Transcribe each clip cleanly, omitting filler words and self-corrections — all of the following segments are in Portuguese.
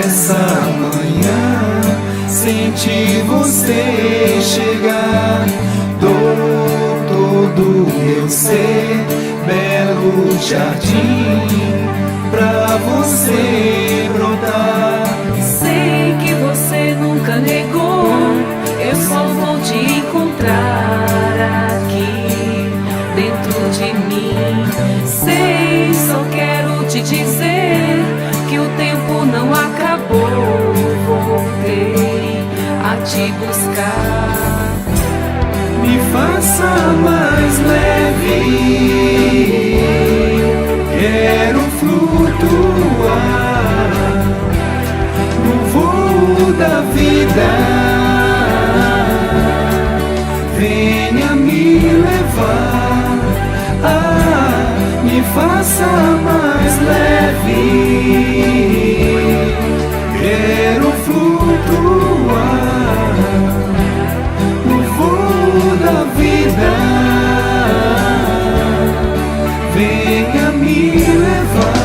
nessa manhã senti você chegar. Dou todo meu ser, belo jardim, pra você brotar. Sei que você nunca negou, eu só vou te encontrar aqui dentro de mim. Sei, só quero te dizer que o tempo não acabou. Voltei a te buscar. Me faça mais leve, quero flutuar no voo da vida. Venha me levar, me faça mais leve, quero flutuar no voo da vida. Venha me levar.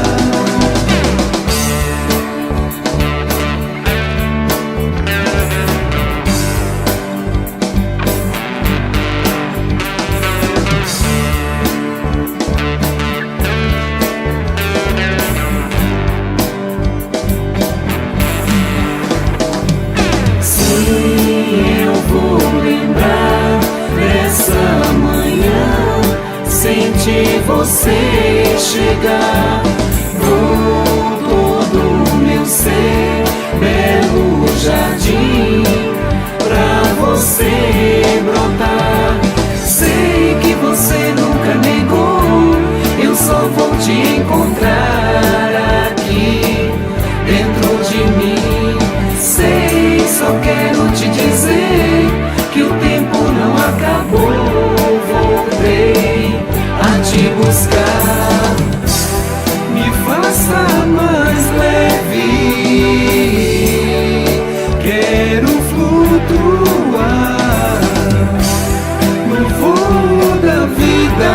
Senti você chegar. Dou todo o meu ser, belo jardim, pra você brotar. Sei que você nunca negou, eu só vou te encontrar aqui dentro de mim. Sei, só quero te dizer que o tempo não acabou. Voltei a te buscar. Me faça mais leve, quero flutuar no voo da vida.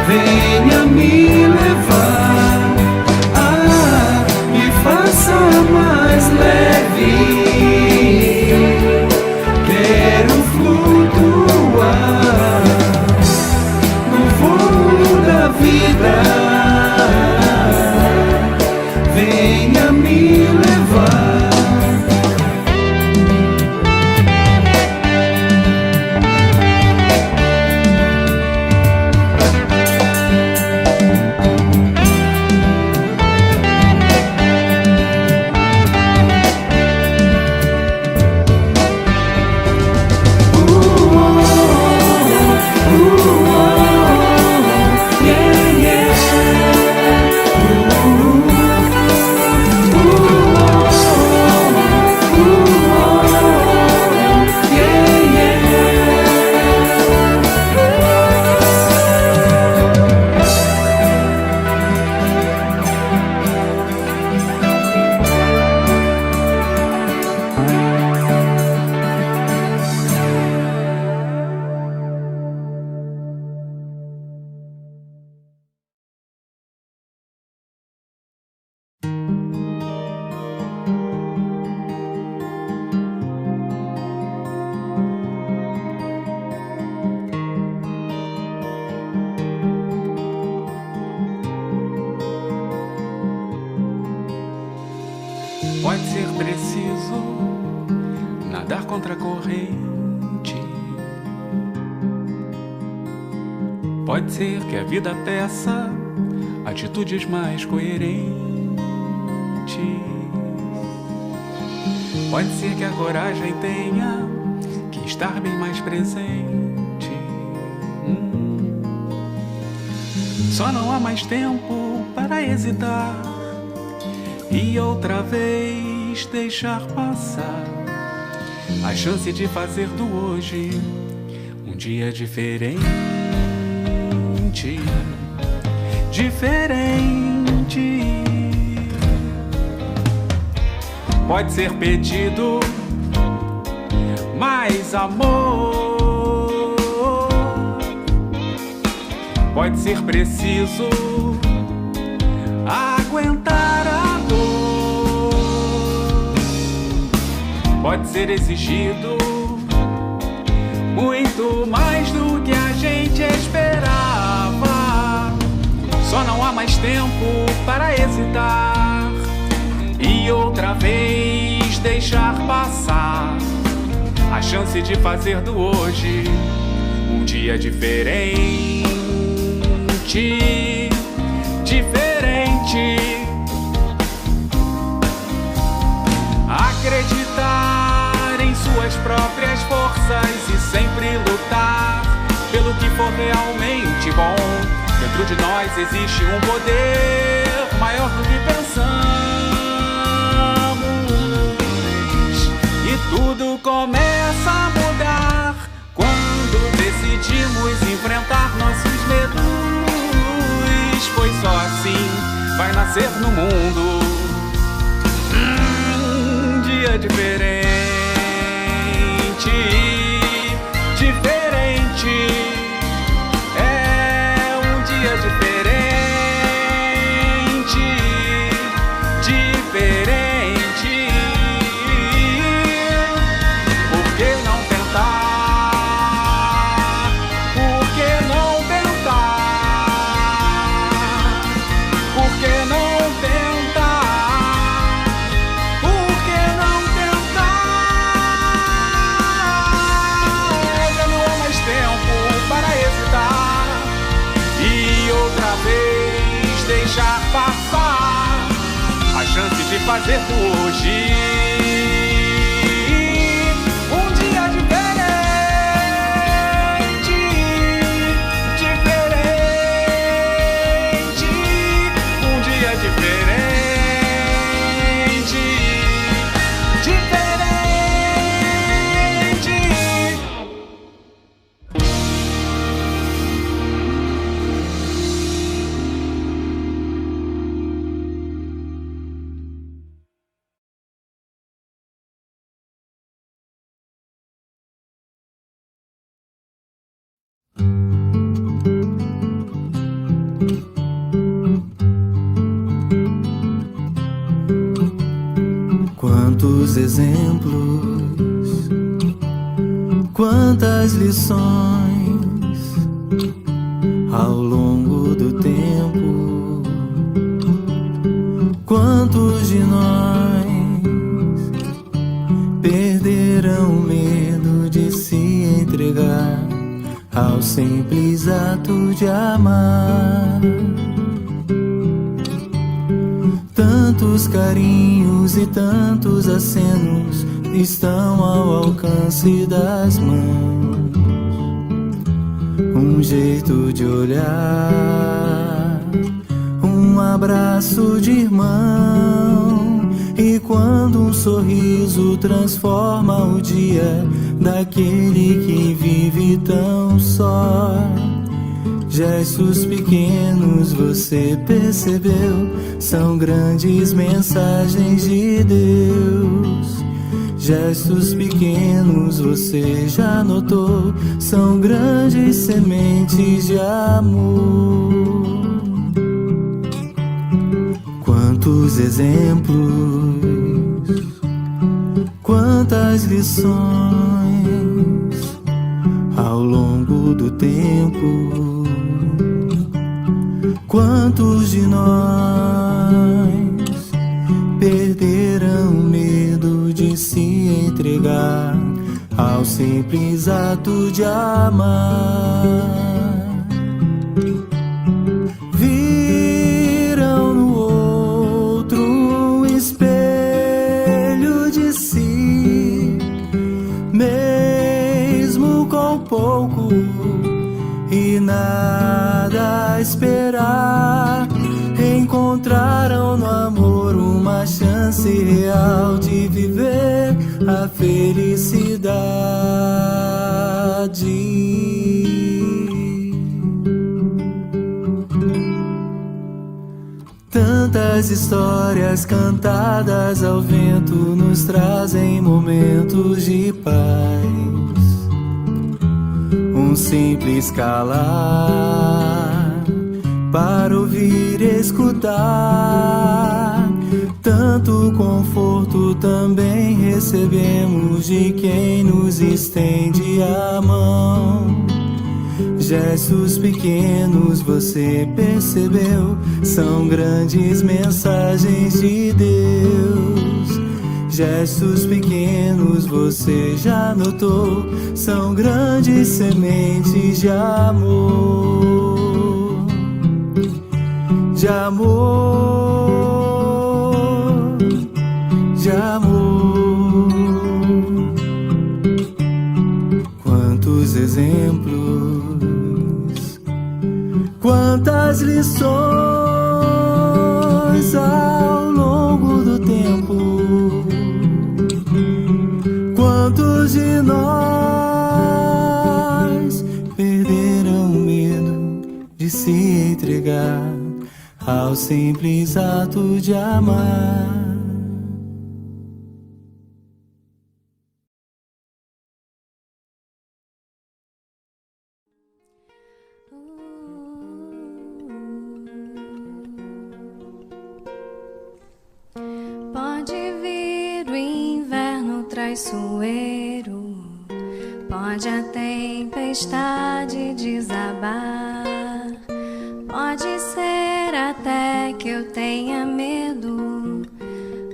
Venha me levar, me faça mais leve, quero flutuar no voo da vida. Venha me levar. Pode ser preciso nadar contra a corrente. Pode ser que a vida peça atitudes mais coerentes. Pode ser que a coragem tenha que estar bem mais presente. Só não há mais tempo para hesitar e outra vez deixar passar a chance de fazer do hoje um dia diferente. Diferente. Pode ser pedido mais amor. Pode ser preciso aguentar pode ser exigido muito mais do que a gente esperava. Só não há mais tempo para hesitar e outra vez deixar passar a chance de fazer do hoje um dia diferente. Acreditar em suas próprias forças e sempre lutar pelo que for realmente bom. Dentro de nós existe um poder maior do que pensamos, e tudo começa a mudar quando decidimos enfrentar nossos medos, pois só assim vai nascer no mundo um dia diferente. É um dia diferente. Por que não tentar? Por que não tentar? Por que não tentar? Por que não tentar? Já não há mais tempo para hesitar e outra vez deixar passar a chance de fazer do hoje um dia diferente. Um dia diferente. Quantos exemplos, quantas lições ao longo do tempo. Quantos de nós perderam o medo de se entregar ao simples ato de amar? Tantos carinhos e tantos acenos estão ao alcance das mãos. Um jeito de olhar, um abraço de irmão. E quando um sorriso transforma o dia daquele que vive tão só. Gestos pequenos, você percebeu, são grandes mensagens de Deus. Gestos pequenos, você já notou, são grandes sementes de amor. Quantos exemplos, quantas lições ao longo do tempo. Quantos de nós perderam o medo de se entregar ao simples ato de amar? Viram no outro um espelho de si, mesmo com pouco e nada a esperar. Encontraram no amor uma chance real de viver a felicidade. Tantas histórias cantadas ao vento nos trazem momentos de paz. Um simples calar para ouvir e escutar. Tanto conforto também recebemos de quem nos estende a mão. Gestos pequenos, você percebeu, são grandes mensagens de Deus. Gestos pequenos, você já notou, são grandes sementes de amor. De amor, de amor. Quantos exemplos, quantas lições ao longo do tempo. Quantos de nós perderam o medo de se entregar ao simples ato de amar? Pode vir o inverno traiçoeiro, pode a tempestade desabar, pode ser até que eu tenha medo,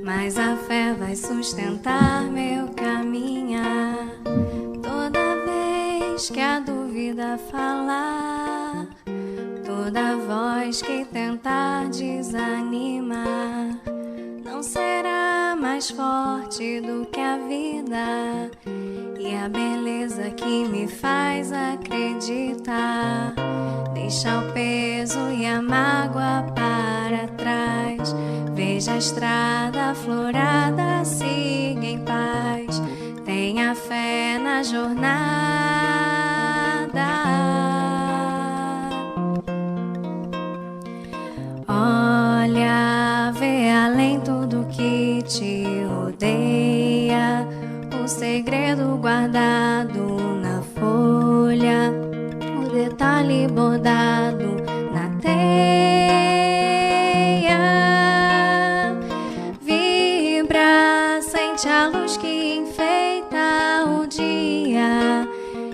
mas a fé vai sustentar meu caminhar. Toda vez que a dúvida falar, toda voz que tentar desanimar, não será mais forte do que a vida e a beleza que me faz acreditar. Deixa o peso e a mágoa para trás, veja a estrada aflorada, siga em paz, tenha fé na jornada. Olha, vê além tudo que te rodeia, o segredo guardado na folha, o detalhe bordado na teia. Vibra, sente a luz que enfeita o dia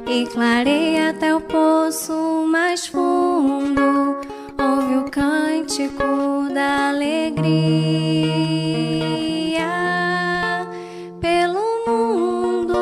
e clareia até o poço mais fundo. Ouve o cântico da alegria pelo mundo.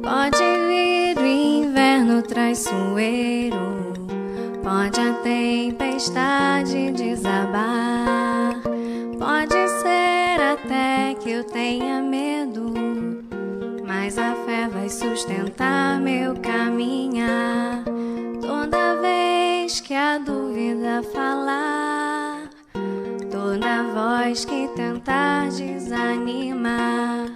Pode vir o inverno traiçoeiro, pode a tempestade desabar, pode ser até que eu tenha medo, mas a fé vai sustentar meu caminhar. Toda vez que a dúvida falar, toda voz que tentar desanimar,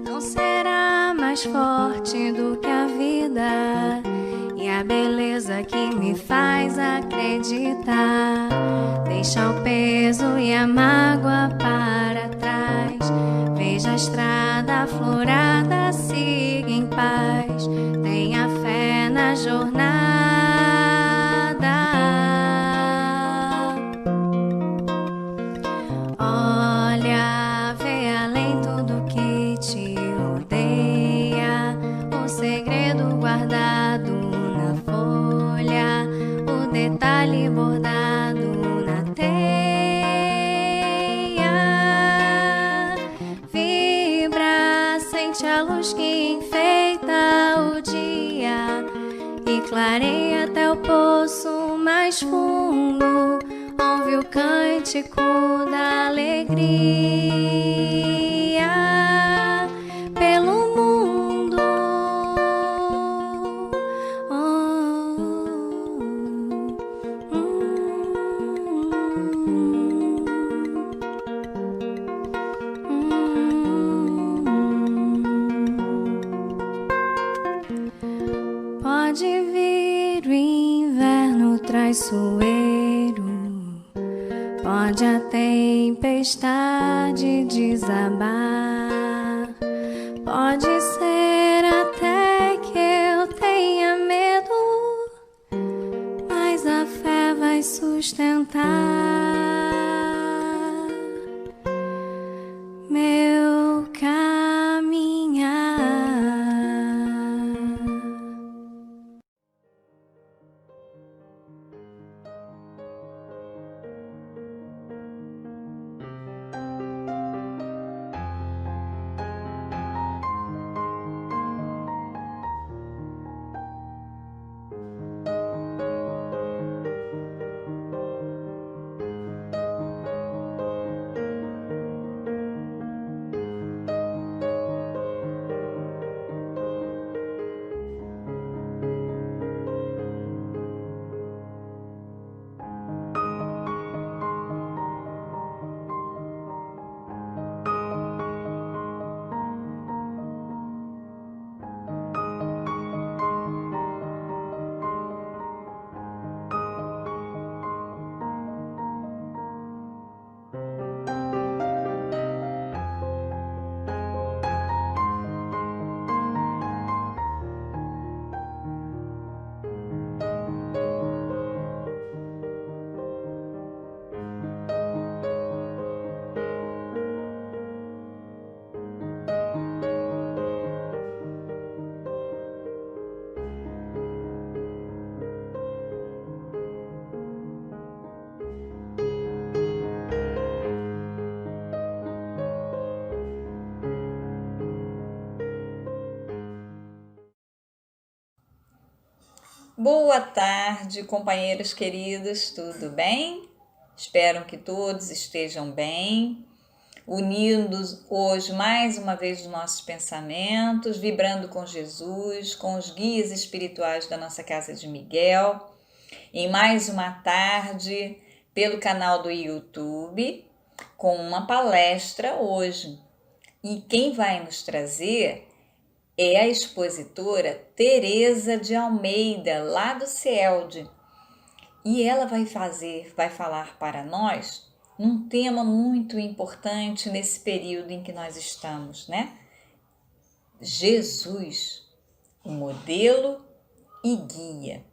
não será mais forte do que a vida e a beleza que me faz acreditar. Deixa o peso e a mágoa para trás, veja a estrada aflorada, siga em paz, tenha fé na jornada. Olha, vê além tudo que te rodeia, o segredo guardado na folha, o detalhe bordado na teia. Vibra, sente a luz que enfeita o dia e clareia até o poço mais fundo. Ouve o cântico da alegria pelo mundo. Pode vir o inverno traiçoeiro, Pode a tempestade desabar, pode ser até que eu tenha medo, mas a fé vai sustentar meu caminhar. Boa tarde, companheiros queridos, tudo bem? Espero que todos estejam bem, unidos hoje mais uma vez nos nossos pensamentos, vibrando com Jesus, com os guias espirituais da nossa Casa de Miguel, em mais uma tarde pelo canal do YouTube, com uma palestra hoje. E quem vai nos trazer é a expositora Tereza de Almeida, lá do CELD. E ela vai falar para nós um tema muito importante nesse período em que nós estamos, né? Jesus, o modelo e guia.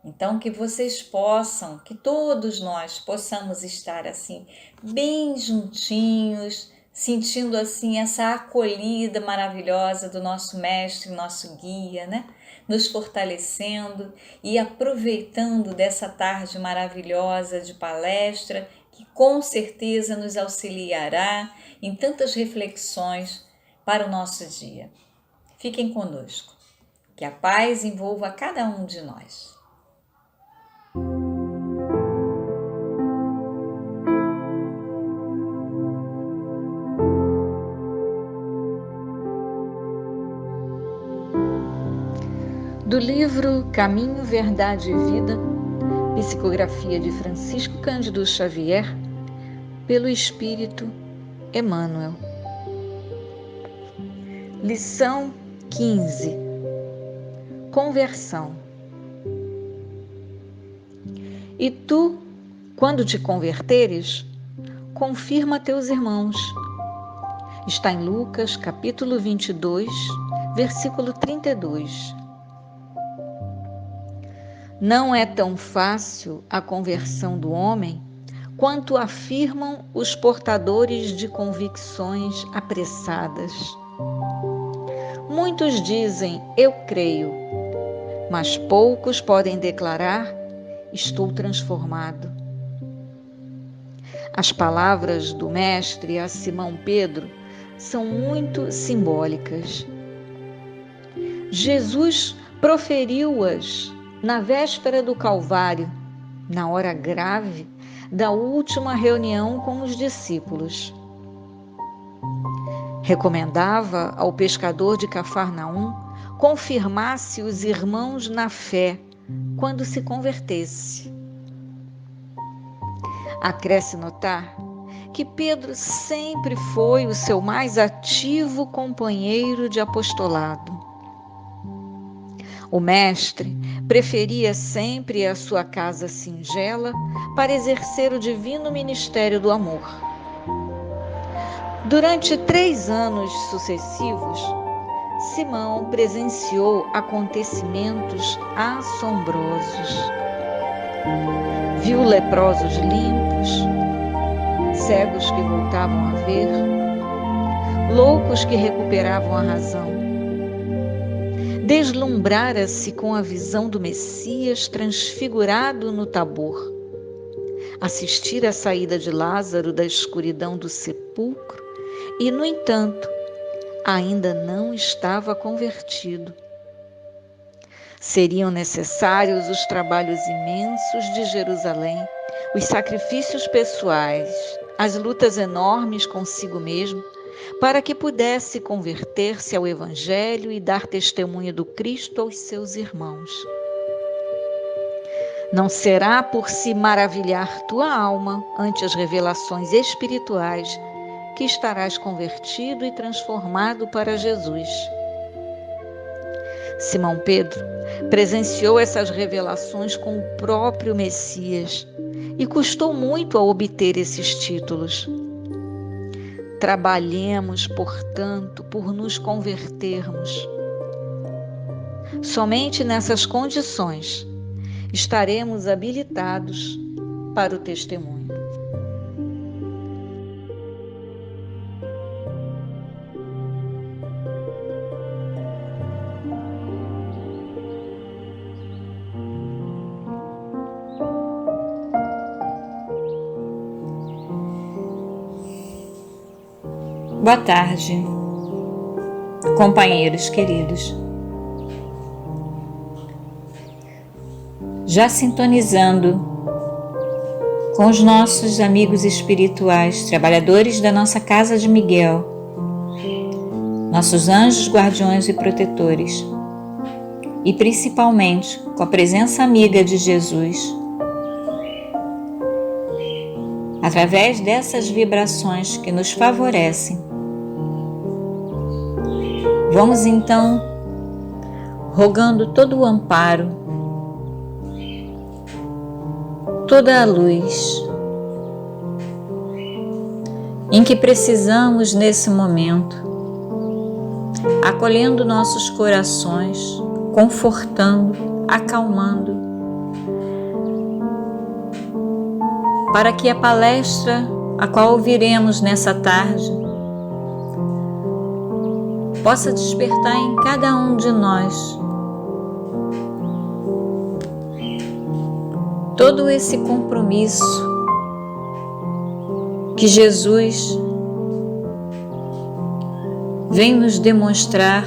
Então, que vocês possam, que todos nós possamos estar assim, bem juntinhos, sentindo assim essa acolhida maravilhosa do nosso mestre, nosso guia, né? Nos fortalecendo e aproveitando dessa tarde maravilhosa de palestra, que com certeza nos auxiliará em tantas reflexões para o nosso dia. Fiquem conosco, que a paz envolva cada um de nós. Do livro Caminho, Verdade e Vida, psicografia de Francisco Cândido Xavier, pelo Espírito Emmanuel. Lição 15. Conversão. E tu, quando te converteres, confirma teus irmãos. Está em Lucas, capítulo 22, versículo 32. Não é tão fácil a conversão do homem quanto afirmam os portadores de convicções apressadas. Muitos dizem, eu creio, mas poucos podem declarar, estou transformado. As palavras do Mestre a Simão Pedro são muito simbólicas. Jesus proferiu-as na véspera do Calvário, na hora grave da última reunião com os discípulos. Recomendava ao pescador de Cafarnaum confirmasse os irmãos na fé quando se convertesse. Acresce notar que Pedro sempre foi o seu mais ativo companheiro de apostolado. O Mestre preferia sempre a sua casa singela para exercer o divino ministério do amor. Durante 3 anos sucessivos, Simão presenciou acontecimentos assombrosos. Viu leprosos limpos, cegos que voltavam a ver, loucos que recuperavam a razão. Deslumbrara-se com a visão do Messias transfigurado no Tabor. Assistira à saída de Lázaro da escuridão do sepulcro e, no entanto, ainda não estava convertido. Seriam necessários os trabalhos imensos de Jerusalém, os sacrifícios pessoais, as lutas enormes consigo mesmo, para que pudesse converter-se ao Evangelho e dar testemunho do Cristo aos seus irmãos. Não será por se maravilhar tua alma ante as revelações espirituais que estarás convertido e transformado para Jesus. Simão Pedro presenciou essas revelações com o próprio Messias e custou muito a obter esses títulos. Trabalhemos, portanto, por nos convertermos. Somente nessas condições estaremos habilitados para o testemunho. Boa tarde, companheiros queridos. Já sintonizando com os nossos amigos espirituais, trabalhadores da nossa Casa de Miguel, nossos anjos guardiões e protetores, e principalmente com a presença amiga de Jesus, através dessas vibrações que nos favorecem. Vamos então rogando todo o amparo, toda a luz em que precisamos nesse momento, acolhendo nossos corações, confortando, acalmando, para que a palestra a qual ouviremos nessa tarde possa despertar em cada um de nós todo esse compromisso que Jesus vem nos demonstrar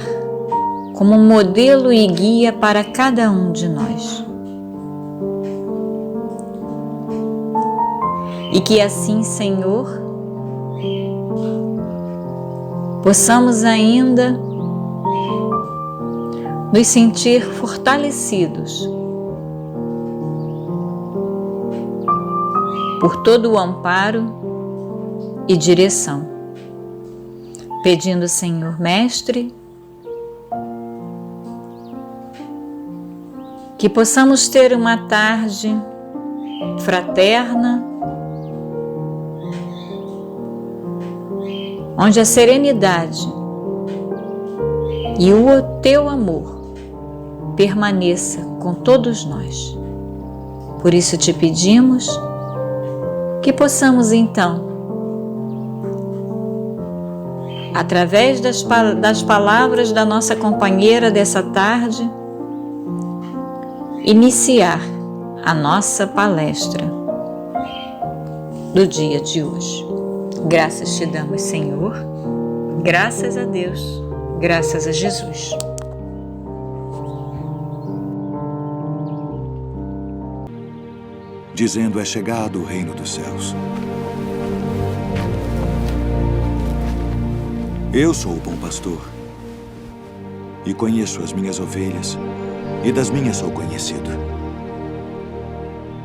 como modelo e guia para cada um de nós. E que assim, Senhor, possamos ainda nos sentir fortalecidos por todo o amparo e direção, pedindo, Senhor Mestre, que possamos ter uma tarde fraterna, onde a serenidade e o teu amor permaneça com todos nós. Por isso te pedimos que possamos então, através das palavras da nossa companheira dessa tarde, iniciar a nossa palestra do dia de hoje. Graças te damos, Senhor, graças a Deus, graças a Jesus. Dizendo: é chegado o reino dos céus. Eu sou o bom pastor e conheço as minhas ovelhas, e das minhas sou conhecido.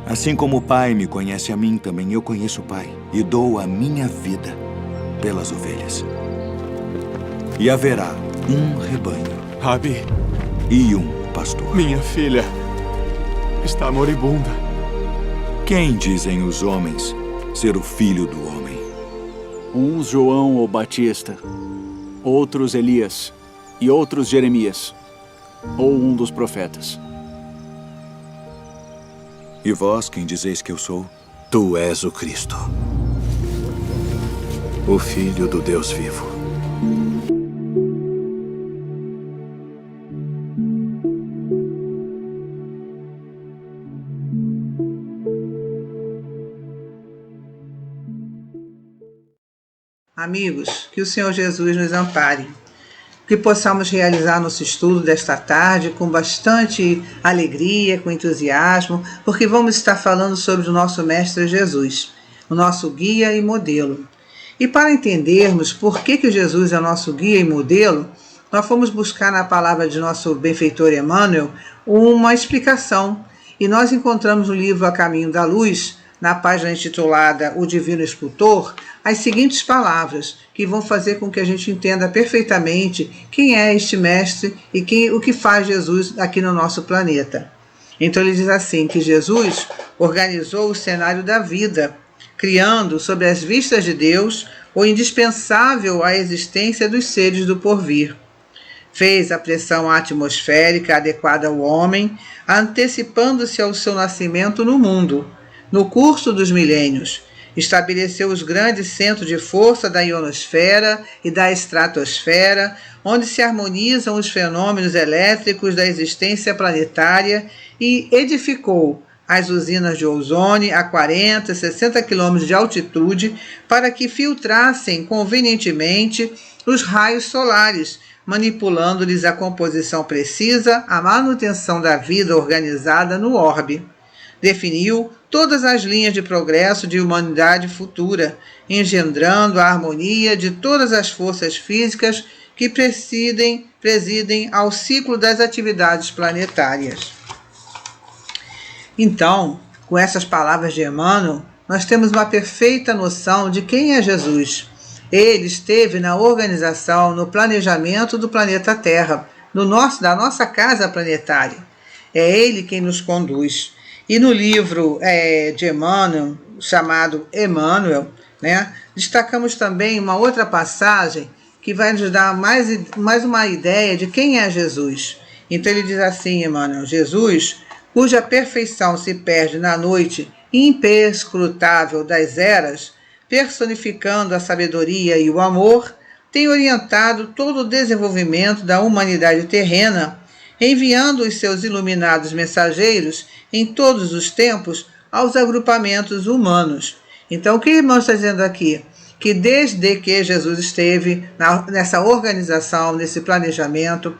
Assim como o Pai me conhece a mim, também eu conheço o Pai, e dou a minha vida pelas ovelhas. E haverá um rebanho, Rabi, e um pastor. minha filha, está moribunda. Quem dizem os homens ser o filho do homem? Uns João ou Batista, outros Elias e outros Jeremias, ou um dos profetas. E vós, quem dizeis que eu sou? Tu és o Cristo, o Filho do Deus vivo. Amigos, que o Senhor Jesus nos ampare, que possamos realizar nosso estudo desta tarde com bastante alegria, com entusiasmo, porque vamos estar falando sobre o nosso Mestre Jesus, o nosso guia e modelo. E para entendermos por que Jesus é nosso guia e modelo, nós fomos buscar na palavra de nosso benfeitor Emmanuel uma explicação. E nós encontramos no livro A Caminho da Luz, na página intitulada O Divino Escultor, as seguintes palavras, que vão fazer com que a gente entenda perfeitamente quem é este mestre e o que faz Jesus aqui no nosso planeta. Então ele diz assim, que Jesus organizou o cenário da vida, criando, sob as vistas de Deus, o indispensável à existência dos seres do porvir. Fez a pressão atmosférica adequada ao homem, antecipando-se ao seu nascimento no mundo. No curso dos milênios, estabeleceu os grandes centros de força da ionosfera e da estratosfera, onde se harmonizam os fenômenos elétricos da existência planetária, e edificou as usinas de ozônio a 40, 60 quilômetros de altitude para que filtrassem convenientemente os raios solares, manipulando-lhes a composição precisa, a manutenção da vida organizada no orbe. Definiu todas as linhas de progresso de humanidade futura, engendrando a harmonia de todas as forças físicas que presidem ao ciclo das atividades planetárias. Então, com essas palavras de Emmanuel, nós temos uma perfeita noção de quem é Jesus. Ele esteve na organização, no planejamento do planeta Terra, da nossa casa planetária. É ele quem nos conduz. E no livro de Emmanuel, chamado Emmanuel, destacamos também uma outra passagem que vai nos dar mais uma ideia de quem é Jesus. Então ele diz assim, Emmanuel, Jesus, cuja perfeição se perde na noite imperscrutável das eras, personificando a sabedoria e o amor, tem orientado todo o desenvolvimento da humanidade terrena, enviando os seus iluminados mensageiros em todos os tempos aos agrupamentos humanos. Então, o que o irmão está dizendo aqui? Que desde que Jesus esteve nessa organização, nesse planejamento,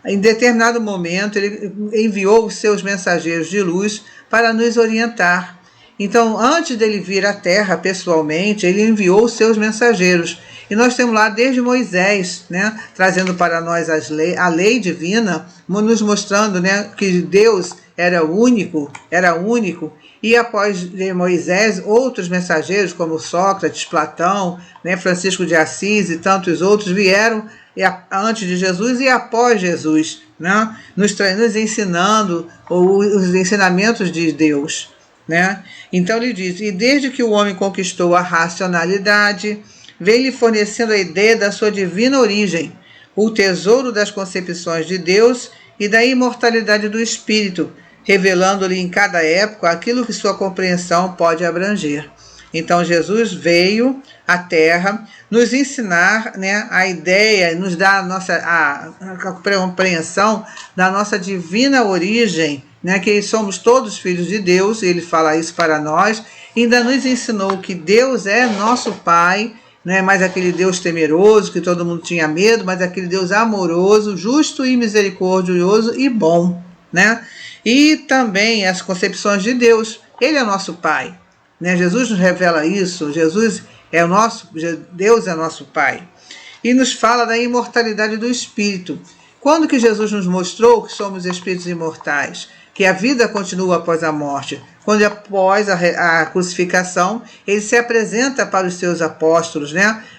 em determinado momento ele enviou os seus mensageiros de luz para nos orientar. Então, antes dele vir à Terra pessoalmente, ele enviou os seus mensageiros. E nós temos lá desde Moisés, trazendo para nós a lei divina, nos mostrando que Deus era único, e após Moisés, outros mensageiros como Sócrates, Platão, Francisco de Assis e tantos outros vieram antes de Jesus e após Jesus, nos ensinando os ensinamentos de Deus. Então ele diz, e desde que o homem conquistou a racionalidade, vem lhe fornecendo a ideia da sua divina origem, o tesouro das concepções de Deus e da imortalidade do espírito, revelando-lhe em cada época aquilo que sua compreensão pode abranger. Então Jesus veio à Terra nos ensinar a ideia, nos dar a compreensão da nossa divina origem, que somos todos filhos de Deus, e ele fala isso para nós, e ainda nos ensinou que Deus é nosso Pai, não é mais aquele Deus temeroso, que todo mundo tinha medo, mas aquele Deus amoroso, justo e misericordioso e bom. E também as concepções de Deus, ele é nosso Pai. Jesus nos revela isso, Deus é nosso Pai. E nos fala da imortalidade do Espírito. Quando que Jesus nos mostrou que somos espíritos imortais? Que a vida continua após a morte. Quando após a crucificação, ele se apresenta para os seus apóstolos,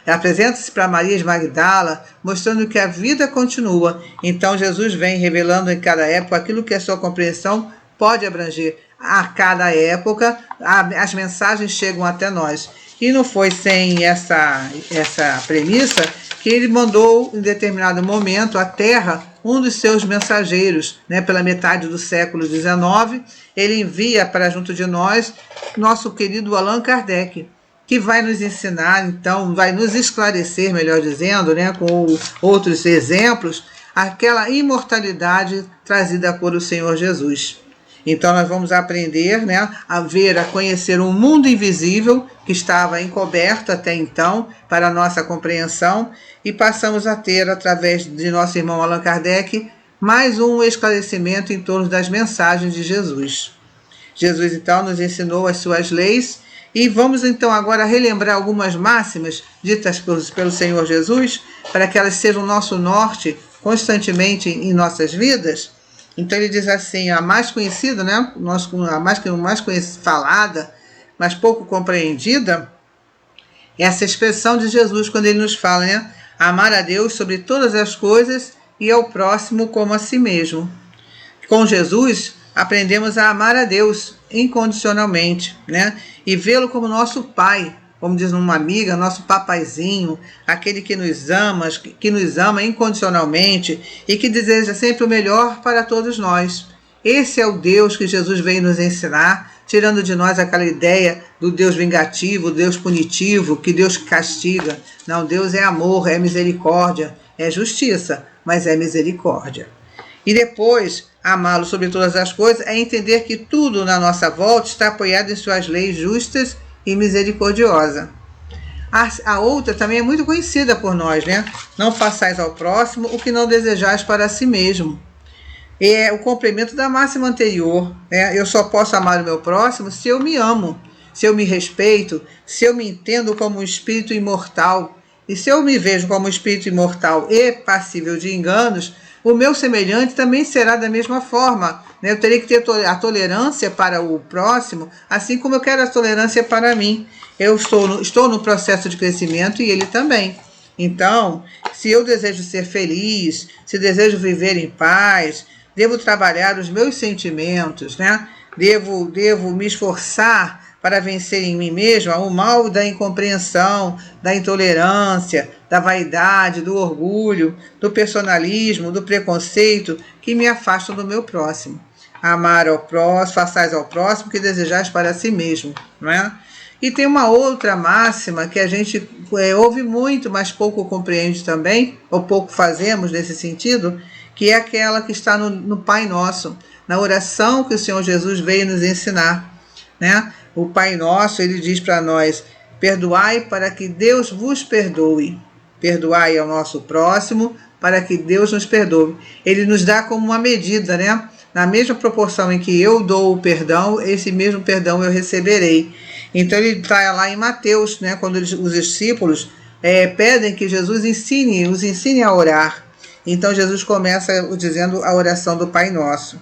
apresenta-se para Maria de Magdala, mostrando que a vida continua. Então Jesus vem revelando em cada época aquilo que a sua compreensão pode abranger a cada época, as mensagens chegam até nós. E não foi sem essa premissa que ele mandou, em determinado momento, à Terra um dos seus mensageiros, né, pela metade do século XIX, ele envia para junto de nós nosso querido Allan Kardec, que vai nos ensinar, então, vai nos esclarecer, melhor dizendo, né, com outros exemplos, aquela imortalidade trazida por o Senhor Jesus. Então nós vamos aprender, né, a ver, a conhecer um mundo invisível que estava encoberto até então para a nossa compreensão, e passamos a ter, através de nosso irmão Allan Kardec, mais um esclarecimento em torno das mensagens de Jesus. Jesus então nos ensinou as suas leis, e vamos então agora relembrar algumas máximas ditas pelo Senhor Jesus, para que elas sejam o nosso norte constantemente em nossas vidas. Então ele diz assim, a mais conhecida, né, a mais falada, mas pouco compreendida, é essa expressão de Jesus quando ele nos fala, né, amar a Deus sobre todas as coisas e ao próximo como a si mesmo. Com Jesus, aprendemos a amar a Deus incondicionalmente, né, e vê-lo como nosso Pai, como diz uma amiga, nosso papaizinho, aquele que nos ama incondicionalmente e que deseja sempre o melhor para todos nós. Esse é o Deus que Jesus veio nos ensinar, tirando de nós aquela ideia do Deus vingativo, Deus punitivo, que Deus castiga. Não, Deus é amor, é misericórdia, é justiça, mas é misericórdia. E depois, amá-lo sobre todas as coisas é entender que tudo na nossa volta está apoiado em suas leis justas e misericordiosa. A outra também é muito conhecida por nós, né? Não façais ao próximo o que não desejais para si mesmo. É o complemento da máxima anterior, né? Eu só posso amar o meu próximo se eu me amo, se eu me respeito, se eu me entendo como um espírito imortal. E se eu me vejo como um espírito imortal e passível de enganos, o meu semelhante também será da mesma forma, né? Eu terei que ter a tolerância para o próximo, assim como eu quero a tolerância para mim. Eu estou no processo de crescimento e ele também. Então, se eu desejo ser feliz, se desejo viver em paz, devo trabalhar os meus sentimentos, né? Devo me esforçar para vencer em mim mesmo o mal da incompreensão, da intolerância, da vaidade, do orgulho, do personalismo, do preconceito que me afastam do meu próximo. Amar ao próximo, façais ao próximo que desejais para si mesmo, não é? E tem uma outra máxima que a gente ouve muito, mas pouco compreende também, ou pouco fazemos nesse sentido, que é aquela que está no Pai Nosso, na oração que o Senhor Jesus veio nos ensinar, né? O Pai Nosso, ele diz para nós, perdoai para que Deus vos perdoe. Perdoai ao nosso próximo para que Deus nos perdoe. Ele nos dá como uma medida, né? Na mesma proporção em que eu dou o perdão, esse mesmo perdão eu receberei. Então ele está lá em Mateus, né? Quando os discípulos pedem que Jesus os ensine a orar. Então Jesus começa dizendo a oração do Pai Nosso.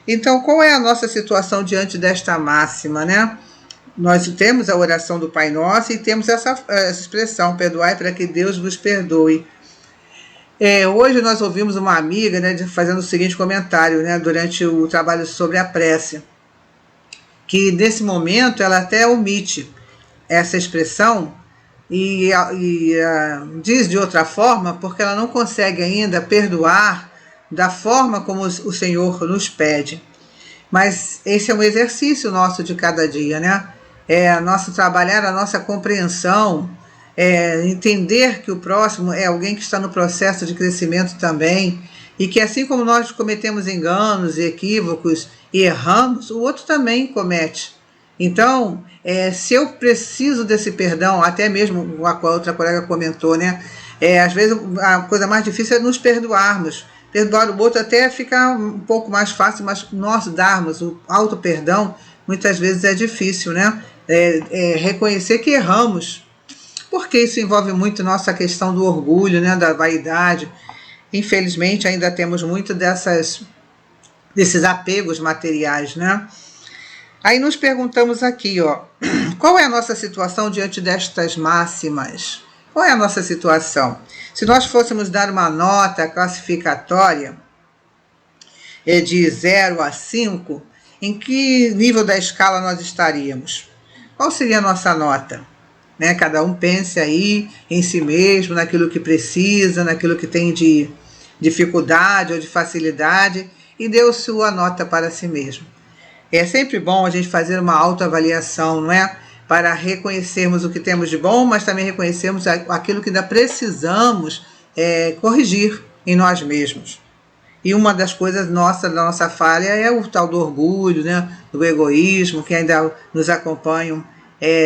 Então qual é a nossa situação diante desta máxima, né? Nós temos a oração do Pai Nosso e temos essa expressão, perdoai para que Deus vos perdoe. Hoje nós ouvimos uma amiga, né, fazendo o seguinte comentário, né, durante o trabalho sobre a prece, que nesse momento ela até omite essa expressão e diz de outra forma, porque ela não consegue ainda perdoar da forma como o Senhor nos pede. Mas esse é um exercício nosso de cada dia, né? Nosso trabalhar a nossa compreensão, entender que o próximo é alguém que está no processo de crescimento também, e que assim como nós cometemos enganos e equívocos e erramos, o outro também comete. Então, se eu preciso desse perdão, até mesmo a outra colega comentou, né? Às vezes a coisa mais difícil é nos perdoarmos. Perdoar o outro até fica um pouco mais fácil, mas nós darmos o auto-perdão muitas vezes é difícil, né? Reconhecer que erramos, porque isso envolve muito nossa questão do orgulho, né? Da vaidade. Infelizmente ainda temos muito desses apegos materiais, né? Aí nos perguntamos aqui, qual é a nossa situação diante destas máximas? Qual é a nossa situação? Se nós fôssemos dar uma nota classificatória de 0 a 5, em que nível da escala nós estaríamos? Qual seria a nossa nota? Né? Cada um pense aí em si mesmo, naquilo que precisa, naquilo que tem de dificuldade ou de facilidade, e dê a sua nota para si mesmo. É sempre bom a gente fazer uma autoavaliação, não é? Para reconhecermos o que temos de bom, mas também reconhecermos aquilo que ainda precisamos corrigir em nós mesmos. E uma das coisas da nossa falha é o tal do orgulho, né? Do egoísmo, que ainda nos acompanham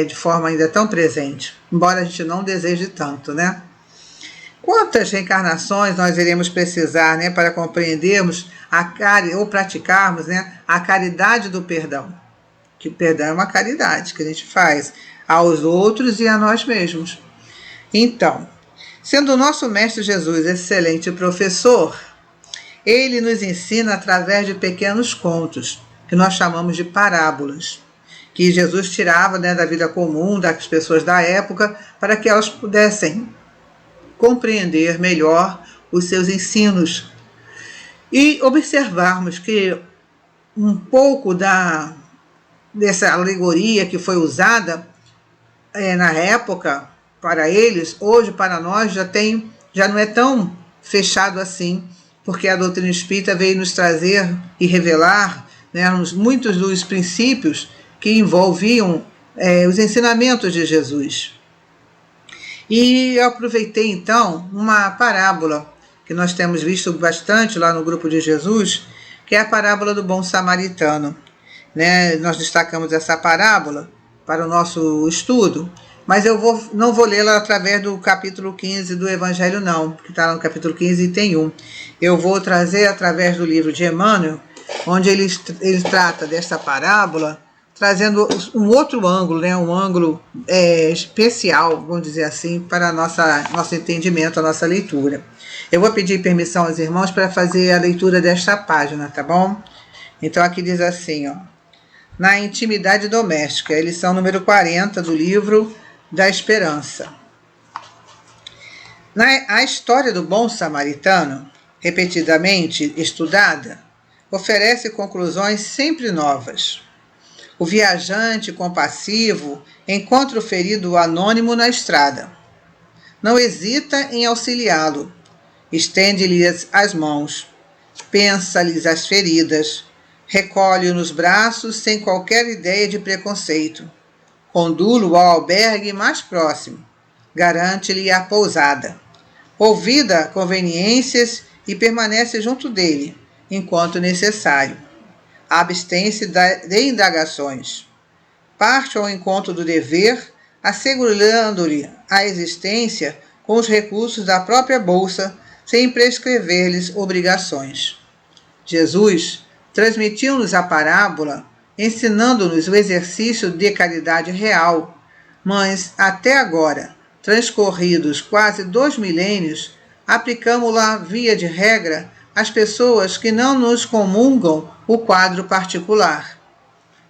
de forma ainda tão presente, embora a gente não deseje tanto, né? Quantas reencarnações nós iremos precisar, né, para compreendermos ou praticarmos, né, a caridade do perdão? Que o perdão é uma caridade que a gente faz aos outros e a nós mesmos. Então, sendo o nosso Mestre Jesus excelente professor, ele nos ensina através de pequenos contos, que nós chamamos de parábolas, que Jesus tirava, né, da vida comum das pessoas da época, para que elas pudessem compreender melhor os seus ensinos. E observarmos que um pouco dessa alegoria que foi usada na época para eles, hoje para nós já não é tão fechado assim, porque a doutrina espírita veio nos trazer e revelar, né, muitos dos princípios que envolviam os ensinamentos de Jesus. E eu aproveitei então uma parábola que nós temos visto bastante lá no grupo de Jesus, que é a parábola do bom samaritano. Né? Nós destacamos essa parábola para o nosso estudo, mas eu não vou lê-la através do capítulo 15 do Evangelho não, que está lá no capítulo 15 e tem 1. Eu vou trazer através do livro de Emmanuel, onde ele trata dessa parábola, trazendo um outro ângulo, né? Um ângulo especial, vamos dizer assim, para nosso entendimento, a nossa leitura. Eu vou pedir permissão aos irmãos para fazer a leitura desta página, tá bom? Então aqui diz assim, ó: na intimidade doméstica, a lição número 40 do livro da Esperança. A história do bom samaritano, repetidamente estudada, oferece conclusões sempre novas. O viajante compassivo encontra o ferido anônimo na estrada. Não hesita em auxiliá-lo. Estende-lhes as mãos. Pensa-lhes as feridas. Recolhe-o nos braços sem qualquer ideia de preconceito. Conduz-o ao albergue mais próximo. Garante-lhe a pousada. Ouvida conveniências e permanece junto dele, enquanto necessário. Abstém-se de indagações. Parte ao encontro do dever, assegurando-lhe a existência com os recursos da própria bolsa, sem prescrever-lhes obrigações. Jesus transmitiu-nos a parábola, ensinando-nos o exercício de caridade real, mas até agora, transcorridos quase 2 milênios, aplicamos-la via de regra às pessoas que não nos comungam o quadro particular.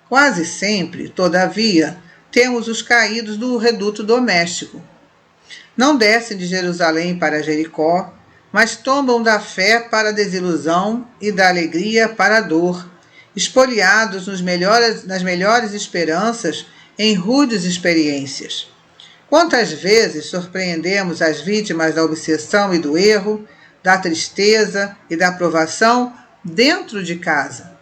Quase sempre, todavia, temos os caídos do reduto doméstico. Não descem de Jerusalém para Jericó, mas tombam da fé para a desilusão e da alegria para a dor, espoliados nas melhores esperanças em rudes experiências. Quantas vezes surpreendemos as vítimas da obsessão e do erro, da tristeza e da provação dentro de casa.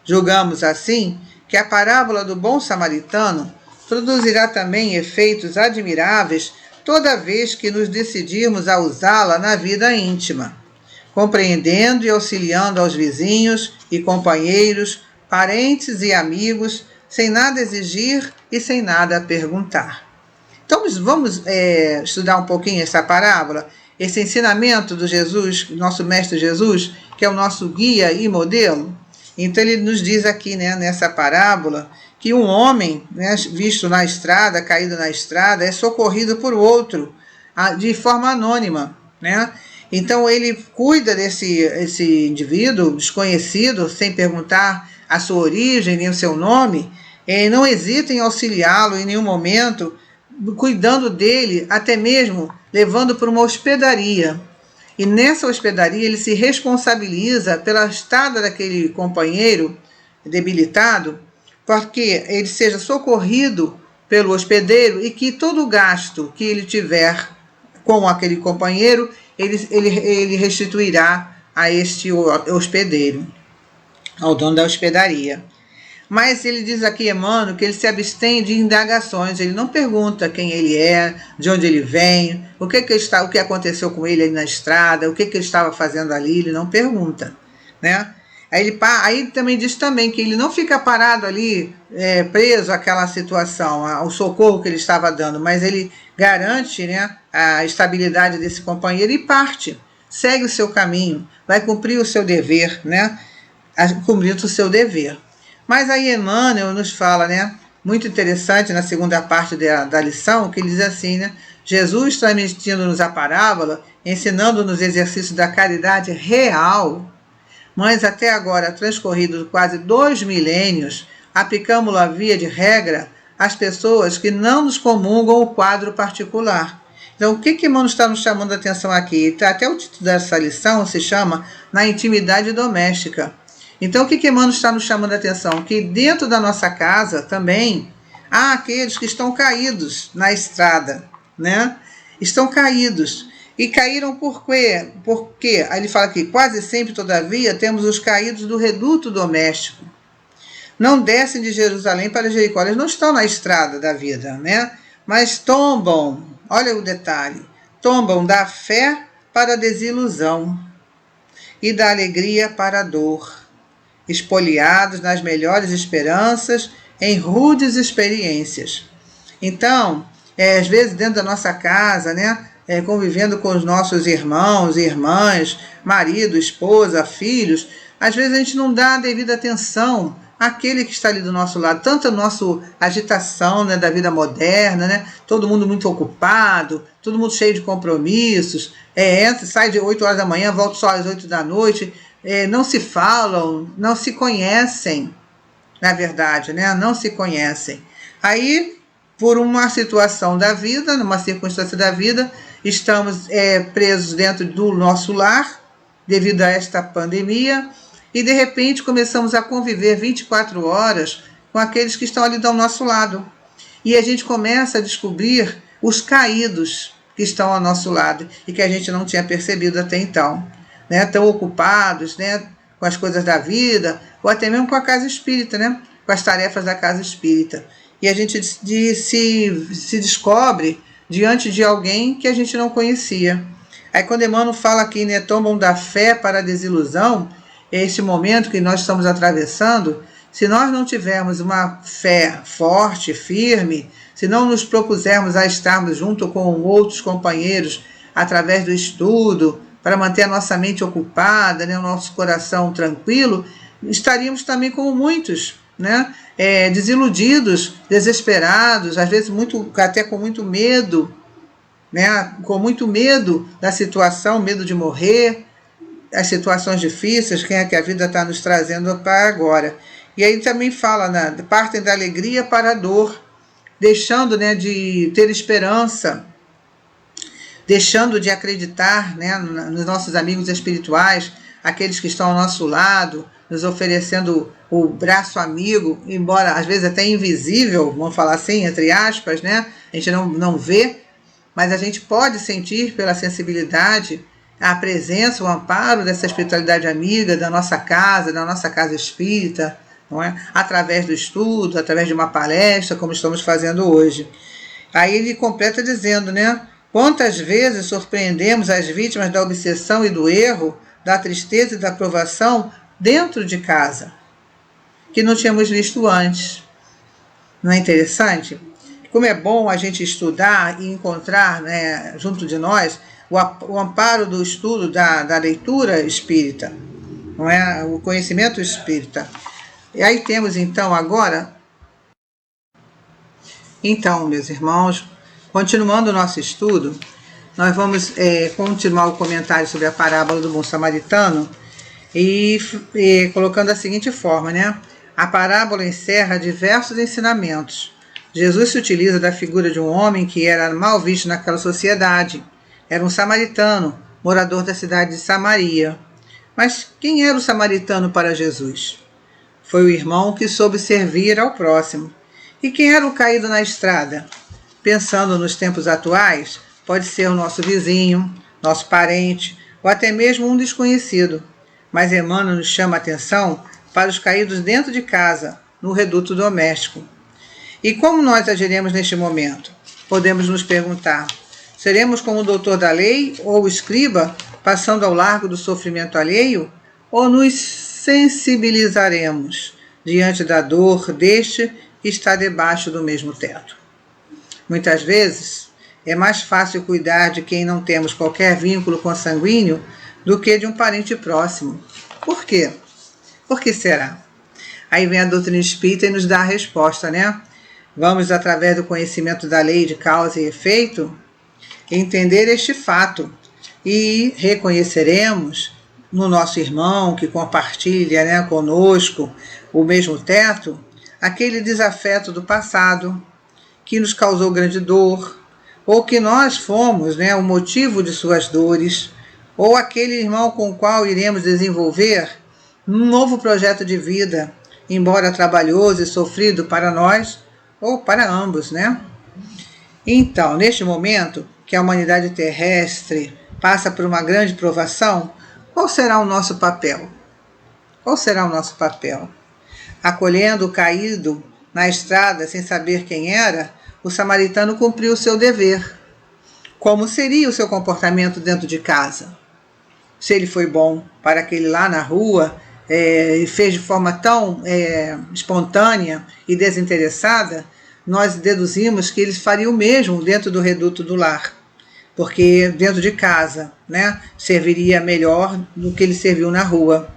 Julgamos assim que a parábola do bom samaritano produzirá também efeitos admiráveis toda vez que nos decidirmos a usá-la na vida íntima, compreendendo e auxiliando aos vizinhos e companheiros, parentes e amigos, sem nada exigir e sem nada perguntar. Então vamos estudar um pouquinho essa parábola, esse ensinamento do Jesus, nosso Mestre Jesus, que é o nosso guia e modelo. Então ele nos diz aqui, né, nessa parábola, que um homem, né, visto na estrada, caído na estrada, é socorrido por outro, de forma anônima, né? Então ele cuida esse indivíduo desconhecido, sem perguntar a sua origem nem o seu nome, e não hesita em auxiliá-lo em nenhum momento, cuidando dele, até mesmo levando para uma hospedaria. E nessa hospedaria ele se responsabiliza pela estada daquele companheiro debilitado, porque ele seja socorrido pelo hospedeiro e que todo o gasto que ele tiver com aquele companheiro, ele restituirá a este hospedeiro, ao dono da hospedaria. Mas ele diz aqui, Emmanuel, que ele se abstém de indagações, ele não pergunta quem ele é, de onde ele vem, o que aconteceu com ele ali na estrada, o que ele estava fazendo ali, ele não pergunta, né? Aí também diz também que ele não fica parado ali, preso àquela situação, ao socorro que ele estava dando, mas ele garante, né, a estabilidade desse companheiro e parte, segue o seu caminho, vai cumprir o seu dever, né, cumprindo o seu dever. Mas aí Emmanuel nos fala, né, muito interessante na segunda parte da lição, que ele diz assim, né, Jesus transmitindo-nos a parábola, ensinando-nos o exercício da caridade real, mas até agora, transcorridos quase 2 milênios, aplicamos-la via de regra às pessoas que não nos comungam o quadro particular. Então, o que Emmanuel está nos chamando a atenção aqui? Até o título dessa lição se chama Na Intimidade Doméstica. Então, o que Emmanuel está nos chamando a atenção? Que dentro da nossa casa também há aqueles que estão caídos na estrada, né? Estão caídos. E caíram por quê? Porque, aí ele fala aqui, quase sempre, todavia, temos os caídos do reduto doméstico. Não descem de Jerusalém para Jericó. Eles não estão na estrada da vida, né? Mas tombam, olha o detalhe, tombam da fé para a desilusão e da alegria para a dor, espoliados nas melhores esperanças, em rudes experiências. Então, às vezes dentro da nossa casa, né, convivendo com os nossos irmãos e irmãs, marido, esposa, filhos, às vezes a gente não dá a devida atenção àquele que está ali do nosso lado, tanto a nossa agitação, né, da vida moderna, né, todo mundo muito ocupado, todo mundo cheio de compromissos, sai de 8 horas da manhã, volta só às 8 da noite, não se falam, não se conhecem, na verdade, né, não se conhecem. Aí, por uma situação da vida, numa circunstância da vida, estamos presos dentro do nosso lar, devido a esta pandemia, e de repente começamos a conviver 24 horas com aqueles que estão ali do nosso lado. E a gente começa a descobrir os caídos que estão ao nosso lado e que a gente não tinha percebido até então, né? Tão ocupados, né, com as coisas da vida, ou até mesmo com a casa espírita, né, com as tarefas da casa espírita. E a gente se descobre diante de alguém que a gente não conhecia. Aí quando Emmanuel fala aqui, né, tombam da fé para a desilusão, é esse momento que nós estamos atravessando. Se nós não tivermos uma fé forte, firme, se não nos propusermos a estarmos junto com outros companheiros através do estudo, para manter a nossa mente ocupada, né, o nosso coração tranquilo, estaríamos também como muitos, né, desiludidos, desesperados, às vezes até com muito medo, né, com muito medo da situação, medo de morrer, as situações difíceis que a vida está nos trazendo para agora. E aí também fala, né, partem da alegria para a dor, deixando, né, de ter esperança, deixando de acreditar, né, nos nossos amigos espirituais, aqueles que estão ao nosso lado, nos oferecendo o braço amigo, embora às vezes até invisível, vamos falar assim, entre aspas, né? A gente não vê, mas a gente pode sentir pela sensibilidade a presença, o amparo dessa espiritualidade amiga da nossa casa espírita, não é? Através do estudo, através de uma palestra, como estamos fazendo hoje. Aí ele completa dizendo, né? Quantas vezes surpreendemos as vítimas da obsessão e do erro, da tristeza e da provação dentro de casa, que não tínhamos visto antes. Não é interessante? Como é bom a gente estudar e encontrar, né, junto de nós o amparo do estudo da leitura espírita, não é? O conhecimento espírita. E aí temos então agora, meus irmãos, continuando o nosso estudo, nós vamos continuar o comentário sobre a parábola do bom samaritano e colocando da seguinte forma, né? A parábola encerra diversos ensinamentos. Jesus se utiliza da figura de um homem que era mal visto naquela sociedade. Era um samaritano, morador da cidade de Samaria. Mas quem era o samaritano para Jesus? Foi o irmão que soube servir ao próximo. E quem era o caído na estrada? Pensando nos tempos atuais, pode ser o nosso vizinho, nosso parente, ou até mesmo um desconhecido. Mas Emmanuel nos chama a atenção para os caídos dentro de casa, no reduto doméstico. E como nós agiremos neste momento? Podemos nos perguntar, seremos como o doutor da lei ou o escriba, passando ao largo do sofrimento alheio? Ou nos sensibilizaremos diante da dor deste que está debaixo do mesmo teto? Muitas vezes, é mais fácil cuidar de quem não temos qualquer vínculo consanguíneo do que de um parente próximo. Por quê? Por que será? Aí vem a doutrina espírita e nos dá a resposta, né? Vamos, através do conhecimento da lei de causa e efeito, entender este fato e reconheceremos no nosso irmão que compartilha, né, conosco o mesmo teto, aquele desafeto do passado que nos causou grande dor, ou que nós fomos, né, o motivo de suas dores, ou aquele irmão com o qual iremos desenvolver um novo projeto de vida, embora trabalhoso e sofrido para nós, ou para ambos, né? Então, neste momento que a humanidade terrestre passa por uma grande provação, qual será o nosso papel? Qual será o nosso papel? Acolhendo o caído na estrada sem saber quem era, o samaritano cumpriu o seu dever. Como seria o seu comportamento dentro de casa? Se ele foi bom para aquele lá na rua, e fez de forma tão espontânea e desinteressada, nós deduzimos que ele faria o mesmo dentro do reduto do lar, porque dentro de casa, né, serviria melhor do que ele serviu na rua.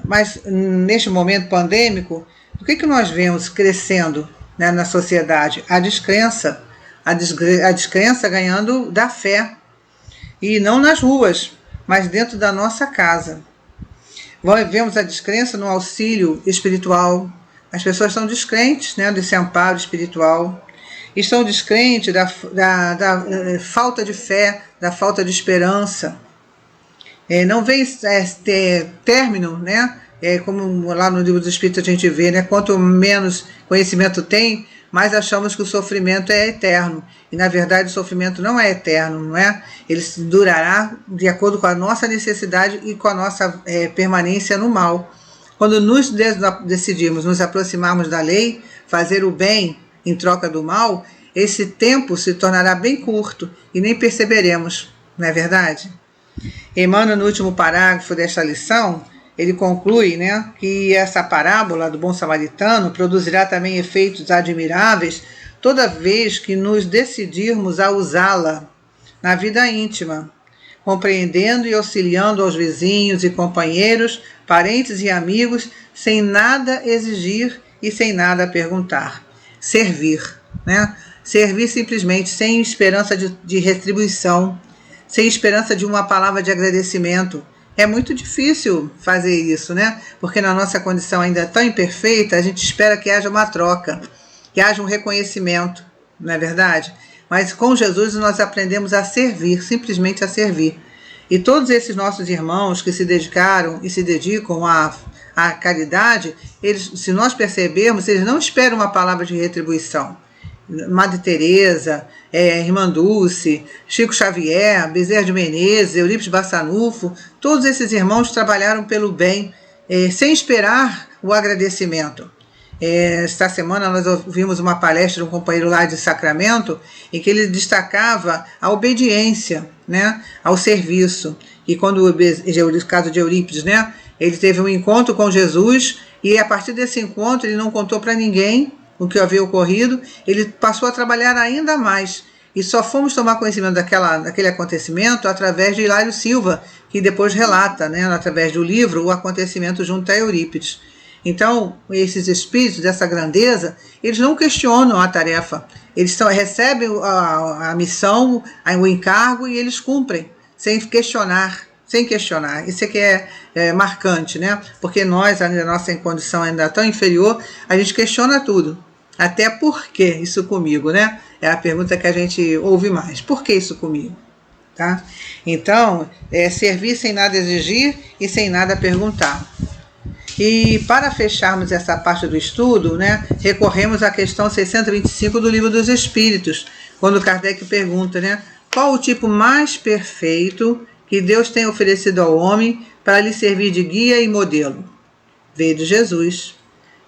Mas neste momento pandêmico, o que nós vemos crescendo, né, na sociedade? A descrença, a descrença ganhando da fé, e não nas ruas, mas dentro da nossa casa. Vemos a descrença no auxílio espiritual. As pessoas estão descrentes, né, desse amparo espiritual. Estão descrentes da falta de fé, da falta de esperança. Não vem ter término, né? Como lá no Livro dos Espíritos a gente vê, né? Quanto menos conhecimento tem, mais achamos que o sofrimento é eterno. E, na verdade, o sofrimento não é eterno, não é? Ele durará de acordo com a nossa necessidade e com a nossa permanência no mal. Quando nos decidimos nos aproximarmos da lei, fazer o bem em troca do mal, esse tempo se tornará bem curto e nem perceberemos, não é verdade? Emmanuel, no último parágrafo desta lição, ele conclui, né, que essa parábola do bom samaritano produzirá também efeitos admiráveis toda vez que nos decidirmos a usá-la na vida íntima, compreendendo e auxiliando aos vizinhos e companheiros, parentes e amigos, sem nada exigir e sem nada perguntar. Servir, né? Servir simplesmente, sem esperança de retribuição, sem esperança de uma palavra de agradecimento. É muito difícil fazer isso, né? Porque na nossa condição ainda tão imperfeita, a gente espera que haja uma troca, que haja um reconhecimento, não é verdade? Mas com Jesus nós aprendemos a servir, simplesmente a servir. E todos esses nossos irmãos que se dedicaram e se dedicam à caridade, eles, se nós percebermos, eles não esperam uma palavra de retribuição. Madre Teresa, Irmã Dulce, Chico Xavier, Bezerra de Menezes, Eurípides Bassanufo, todos esses irmãos trabalharam pelo bem, sem esperar o agradecimento. Esta semana nós ouvimos uma palestra de um companheiro lá de Sacramento, em que ele destacava a obediência, né, ao serviço. E quando o caso de Eurípides, né, ele teve um encontro com Jesus, e a partir desse encontro ele não contou para ninguém o que havia ocorrido, ele passou a trabalhar ainda mais. E só fomos tomar conhecimento daquele acontecimento através de Hilário Silva, que depois relata, né, através do livro, o acontecimento junto a Eurípides. Então, esses espíritos dessa grandeza, eles não questionam a tarefa. Eles recebem a missão, o encargo, e eles cumprem, sem questionar. Isso é que é marcante, né? Porque nós, a nossa condição ainda tão inferior, a gente questiona tudo. Até por que isso comigo, né? É a pergunta que a gente ouve mais. Por que isso comigo? Tá? Então, servir sem nada exigir e sem nada perguntar. E para fecharmos essa parte do estudo, né, recorremos à questão 625 do Livro dos Espíritos, quando Kardec pergunta, né, qual o tipo mais perfeito que Deus tem oferecido ao homem para lhe servir de guia e modelo? Veio de Jesus.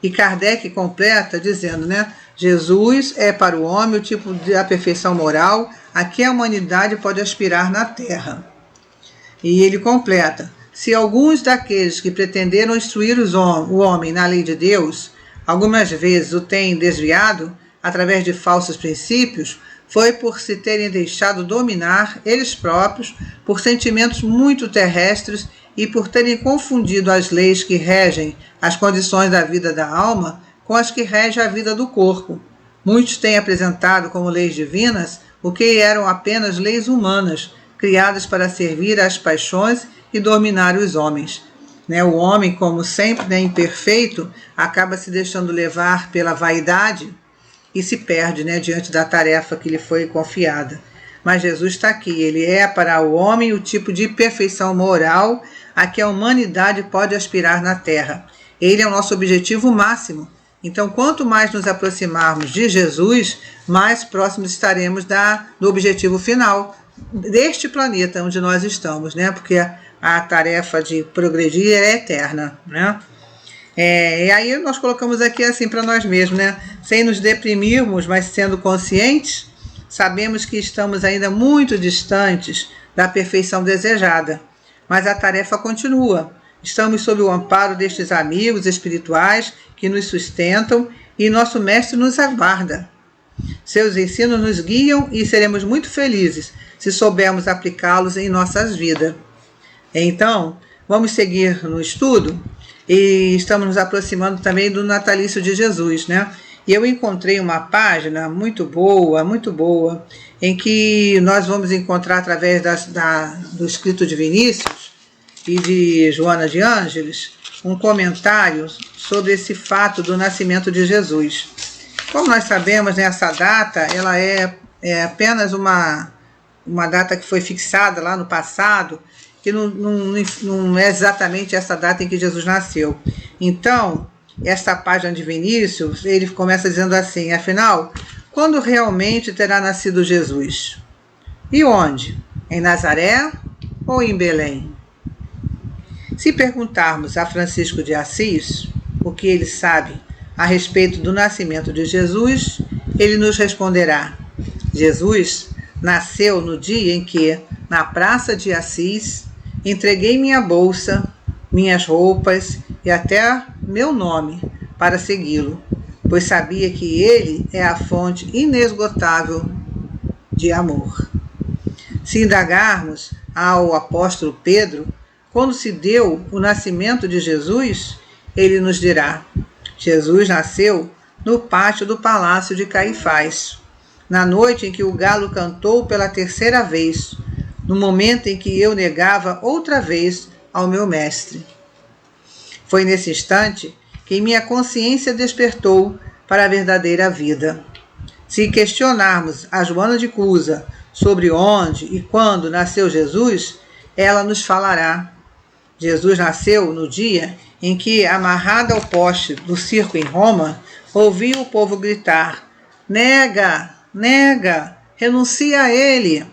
E Kardec completa dizendo, né, Jesus é para o homem o tipo de perfeição moral a que a humanidade pode aspirar na Terra. E ele completa, se alguns daqueles que pretenderam instruir o homem na lei de Deus, algumas vezes o têm desviado através de falsos princípios, foi por se terem deixado dominar eles próprios por sentimentos muito terrestres e por terem confundido as leis que regem as condições da vida da alma com as que regem a vida do corpo. Muitos têm apresentado como leis divinas o que eram apenas leis humanas, criadas para servir às paixões e dominar os homens. O homem, como sempre, imperfeito, acaba se deixando levar pela vaidade e se perde diante da tarefa que lhe foi confiada. Mas Jesus está aqui, ele é para o homem o tipo de perfeição moral a que a humanidade pode aspirar na Terra. Ele é o nosso objetivo máximo. Então, quanto mais nos aproximarmos de Jesus, mais próximos estaremos do objetivo final deste planeta onde nós estamos, porque a tarefa de progredir é eterna, e aí nós colocamos aqui assim para nós mesmos, sem nos deprimirmos, mas sendo conscientes, sabemos que estamos ainda muito distantes da perfeição desejada, mas a tarefa continua. Estamos sob o amparo destes amigos espirituais que nos sustentam e nosso Mestre nos aguarda. Seus ensinos nos guiam e seremos muito felizes se soubermos aplicá-los em nossas vidas. Então, vamos seguir no estudo e estamos nos aproximando também do natalício de Jesus, E eu encontrei uma página muito boa, em que nós vamos encontrar através do escrito de Vinícius e de Joana de Ângeles um comentário sobre esse fato do nascimento de Jesus. Como nós sabemos, essa data ela é apenas uma data que foi fixada lá no passado, que não é exatamente essa data em que Jesus nasceu. Então, esta página de Vinícius, ele começa dizendo assim, afinal, quando realmente terá nascido Jesus? E onde? Em Nazaré ou em Belém? Se perguntarmos a Francisco de Assis o que ele sabe a respeito do nascimento de Jesus, ele nos responderá: Jesus nasceu no dia em que, na Praça de Assis, entreguei minha bolsa, minhas roupas e até meu nome para segui-lo, pois sabia que ele é a fonte inesgotável de amor. Se indagarmos ao apóstolo Pedro, quando se deu o nascimento de Jesus, ele nos dirá: Jesus nasceu no pátio do palácio de Caifás, na noite em que o galo cantou pela terceira vez, no momento em que eu negava outra vez ao meu mestre. Foi nesse instante que minha consciência despertou para a verdadeira vida. Se questionarmos a Joana de Cusa sobre onde e quando nasceu Jesus, ela nos falará: Jesus nasceu no dia em que, amarrado ao poste do circo em Roma, ouvi o povo gritar: nega, nega, renuncia a ele.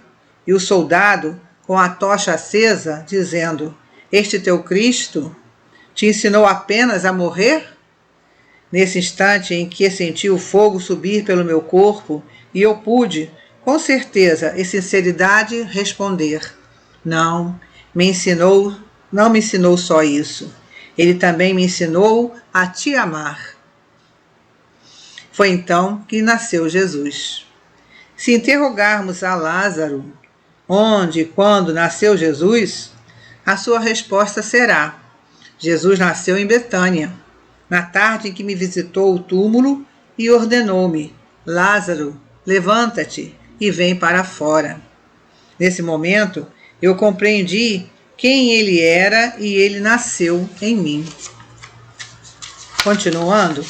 E o soldado, com a tocha acesa, dizendo: este teu Cristo te ensinou apenas a morrer? Nesse instante em que senti o fogo subir pelo meu corpo, e eu pude, com certeza e sinceridade, responder: não me ensinou só isso. Ele também me ensinou a te amar. Foi então que nasceu Jesus. Se interrogarmos a Lázaro onde e quando nasceu Jesus, a sua resposta será: Jesus nasceu em Betânia, na tarde em que me visitou o túmulo e ordenou-me: Lázaro, levanta-te e vem para fora. Nesse momento, eu compreendi quem ele era e ele nasceu em mim. Continuando.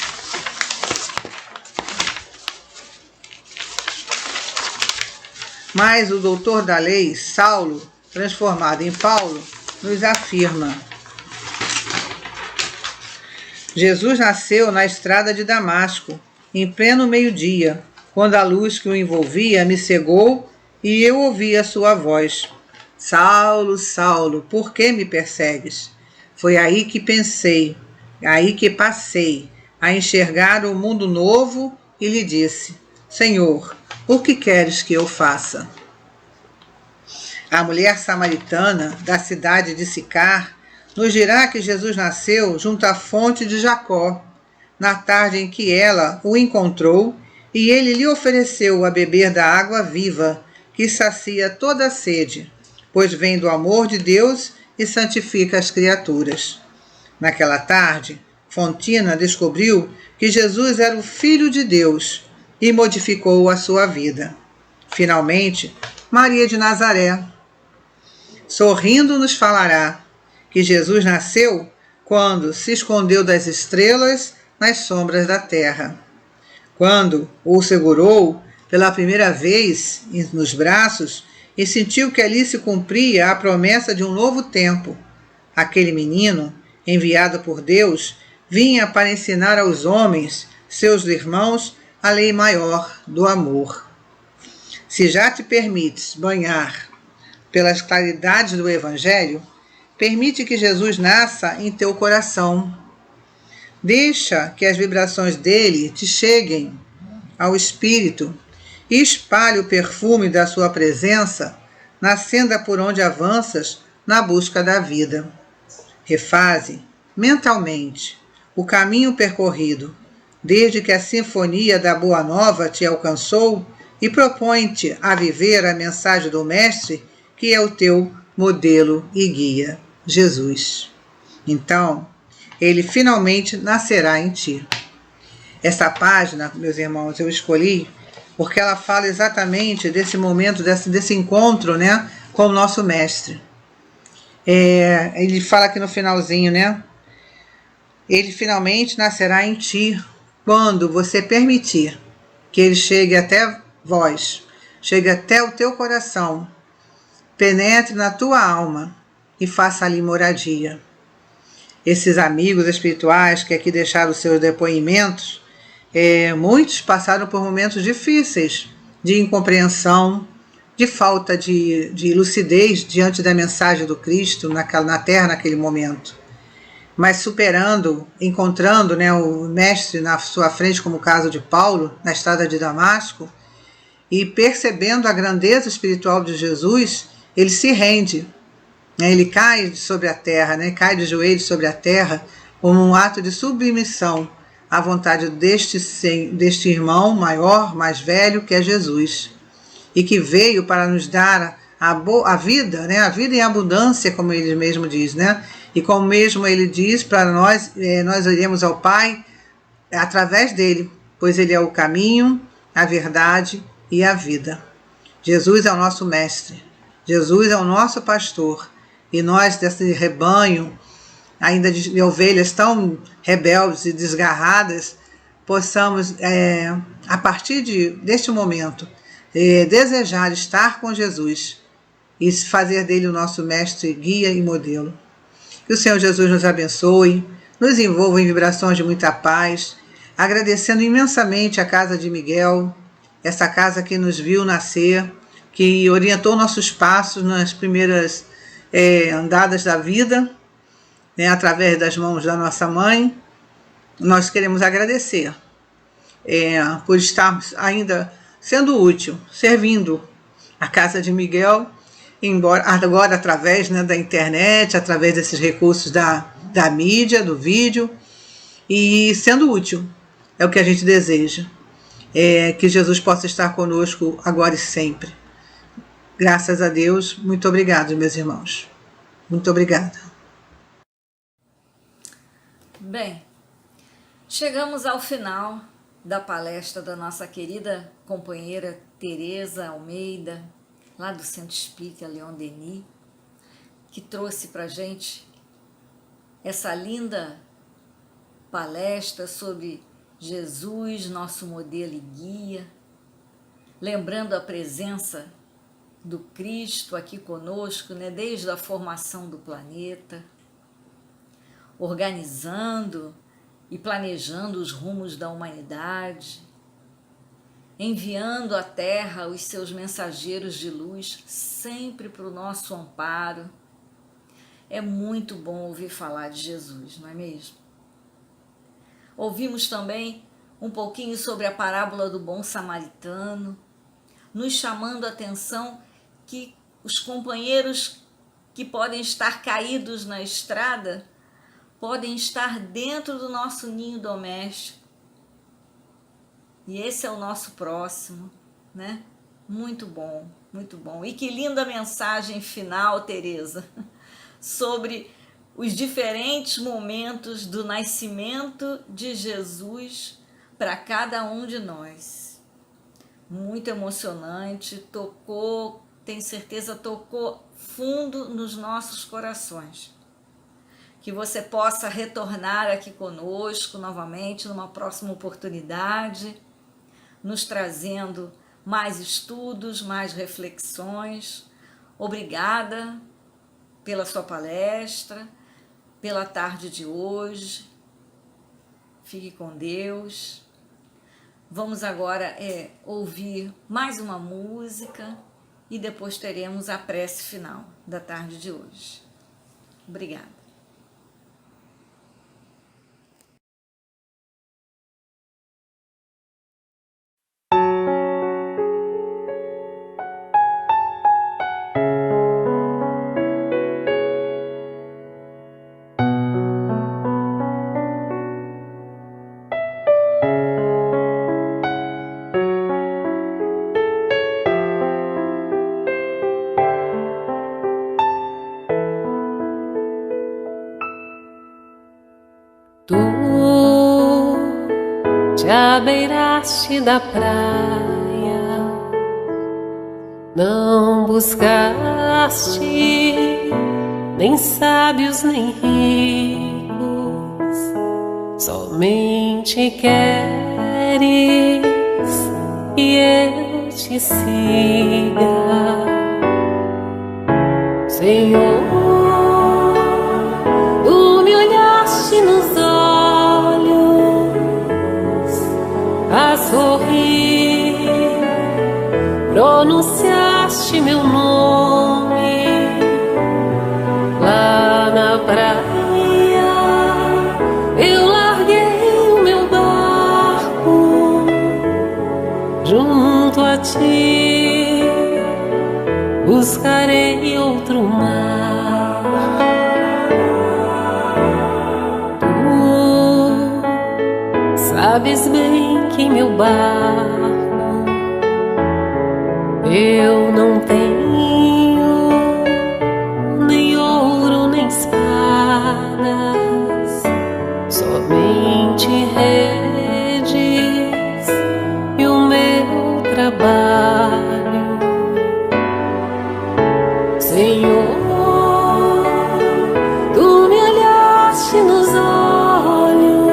Mas o doutor da lei, Saulo, transformado em Paulo, nos afirma: Jesus nasceu na estrada de Damasco, em pleno meio-dia, quando a luz que o envolvia me cegou e eu ouvi a sua voz. Saulo, Saulo, por que me persegues? Foi aí que pensei, aí que passei a enxergar o mundo novo e lhe disse: Senhor, o que queres que eu faça? A mulher samaritana da cidade de Sicar nos dirá que Jesus nasceu junto à fonte de Jacó, na tarde em que ela o encontrou e ele lhe ofereceu a beber da água viva, que sacia toda a sede, pois vem do amor de Deus e santifica as criaturas. Naquela tarde, Fontina descobriu que Jesus era o Filho de Deus e modificou a sua vida. Finalmente, Maria de Nazaré, sorrindo, nos falará que Jesus nasceu quando se escondeu das estrelas nas sombras da terra. Quando o segurou pela primeira vez nos braços e sentiu que ali se cumpria a promessa de um novo tempo. Aquele menino, enviado por Deus, vinha para ensinar aos homens, seus irmãos, a lei maior do amor. Se já te permites banhar pelas claridades do Evangelho, permite que Jesus nasça em teu coração. Deixa que as vibrações dele te cheguem ao espírito e espalhe o perfume da sua presença na senda por onde avanças na busca da vida. Refaze mentalmente o caminho percorrido, desde que a sinfonia da Boa Nova te alcançou, e propõe-te a viver a mensagem do Mestre, que é o teu modelo e guia, Jesus. Então, ele finalmente nascerá em ti. Essa página, meus irmãos, eu escolhi porque ela fala exatamente desse momento, desse encontro, né, com o nosso Mestre. Ele fala aqui no finalzinho, né? Ele finalmente nascerá em ti quando você permitir que ele chegue até vós, chegue até o teu coração, penetre na tua alma e faça ali moradia. Esses amigos espirituais que aqui deixaram os seus depoimentos, muitos passaram por momentos difíceis de incompreensão, de falta de lucidez diante da mensagem do Cristo na Terra naquele momento. Mas superando, encontrando, né, o Mestre na sua frente, como o caso de Paulo, na estrada de Damasco, e percebendo a grandeza espiritual de Jesus, ele se rende, né, ele cai sobre a terra, né, cai de joelhos sobre a terra, como um ato de submissão à vontade deste irmão maior, mais velho, que é Jesus, e que veio para nos dar a vida, né, a vida em abundância, como ele mesmo diz, né? E como mesmo ele diz, para nós, nós iremos ao Pai através dele, pois ele é o caminho, a verdade e a vida. Jesus é o nosso mestre, Jesus é o nosso pastor, e nós, desse rebanho, ainda de ovelhas tão rebeldes e desgarradas, possamos, a partir deste momento, desejar estar com Jesus e fazer dele o nosso mestre, guia e modelo. Que o Senhor Jesus nos abençoe, nos envolva em vibrações de muita paz, agradecendo imensamente a Casa de Miguel, essa casa que nos viu nascer, que orientou nossos passos nas primeiras andadas da vida, né, através das mãos da nossa mãe. Nós queremos agradecer por estarmos ainda sendo útil, servindo a Casa de Miguel, embora agora através, né, da internet, através desses recursos da mídia, do vídeo, e sendo útil, é o que a gente deseja. Que Jesus possa estar conosco agora e sempre. Graças a Deus, muito obrigado, meus irmãos. Muito obrigada. Bem, chegamos ao final da palestra da nossa querida companheira Tereza Almeida, lá do Centro Espírita Leon Denis, que trouxe para a gente essa linda palestra sobre Jesus, nosso modelo e guia, lembrando a presença do Cristo aqui conosco, né, desde a formação do planeta, organizando e planejando os rumos da humanidade, enviando à Terra os seus mensageiros de luz sempre para o nosso amparo. É muito bom ouvir falar de Jesus, não é mesmo? Ouvimos também um pouquinho sobre a parábola do bom samaritano, nos chamando a atenção que os companheiros que podem estar caídos na estrada podem estar dentro do nosso ninho doméstico. E esse é o nosso próximo, né? Muito bom, muito bom. E que linda mensagem final, Teresa, sobre os diferentes momentos do nascimento de Jesus para cada um de nós. Muito emocionante, tocou, tenho certeza, tocou fundo nos nossos corações. Que você possa retornar aqui conosco novamente numa próxima oportunidade, nos trazendo mais estudos, mais reflexões. Obrigada pela sua palestra, pela tarde de hoje. Fique com Deus. Vamos agora ouvir mais uma música e depois teremos a prece final da tarde de hoje. Obrigada. Tu te abeiraste da praia, não buscaste nem sábios nem ricos, somente queres que eu te siga, Senhor. Nos olhos a sorrir, pronunciaste meu nome lá na praia. Eu larguei o meu barco junto a ti, buscarei outro mar. Sabes bem que meu barco eu não tenho nem ouro nem espadas, somente redes e o meu trabalho, Senhor. Tu me olhaste nos olhos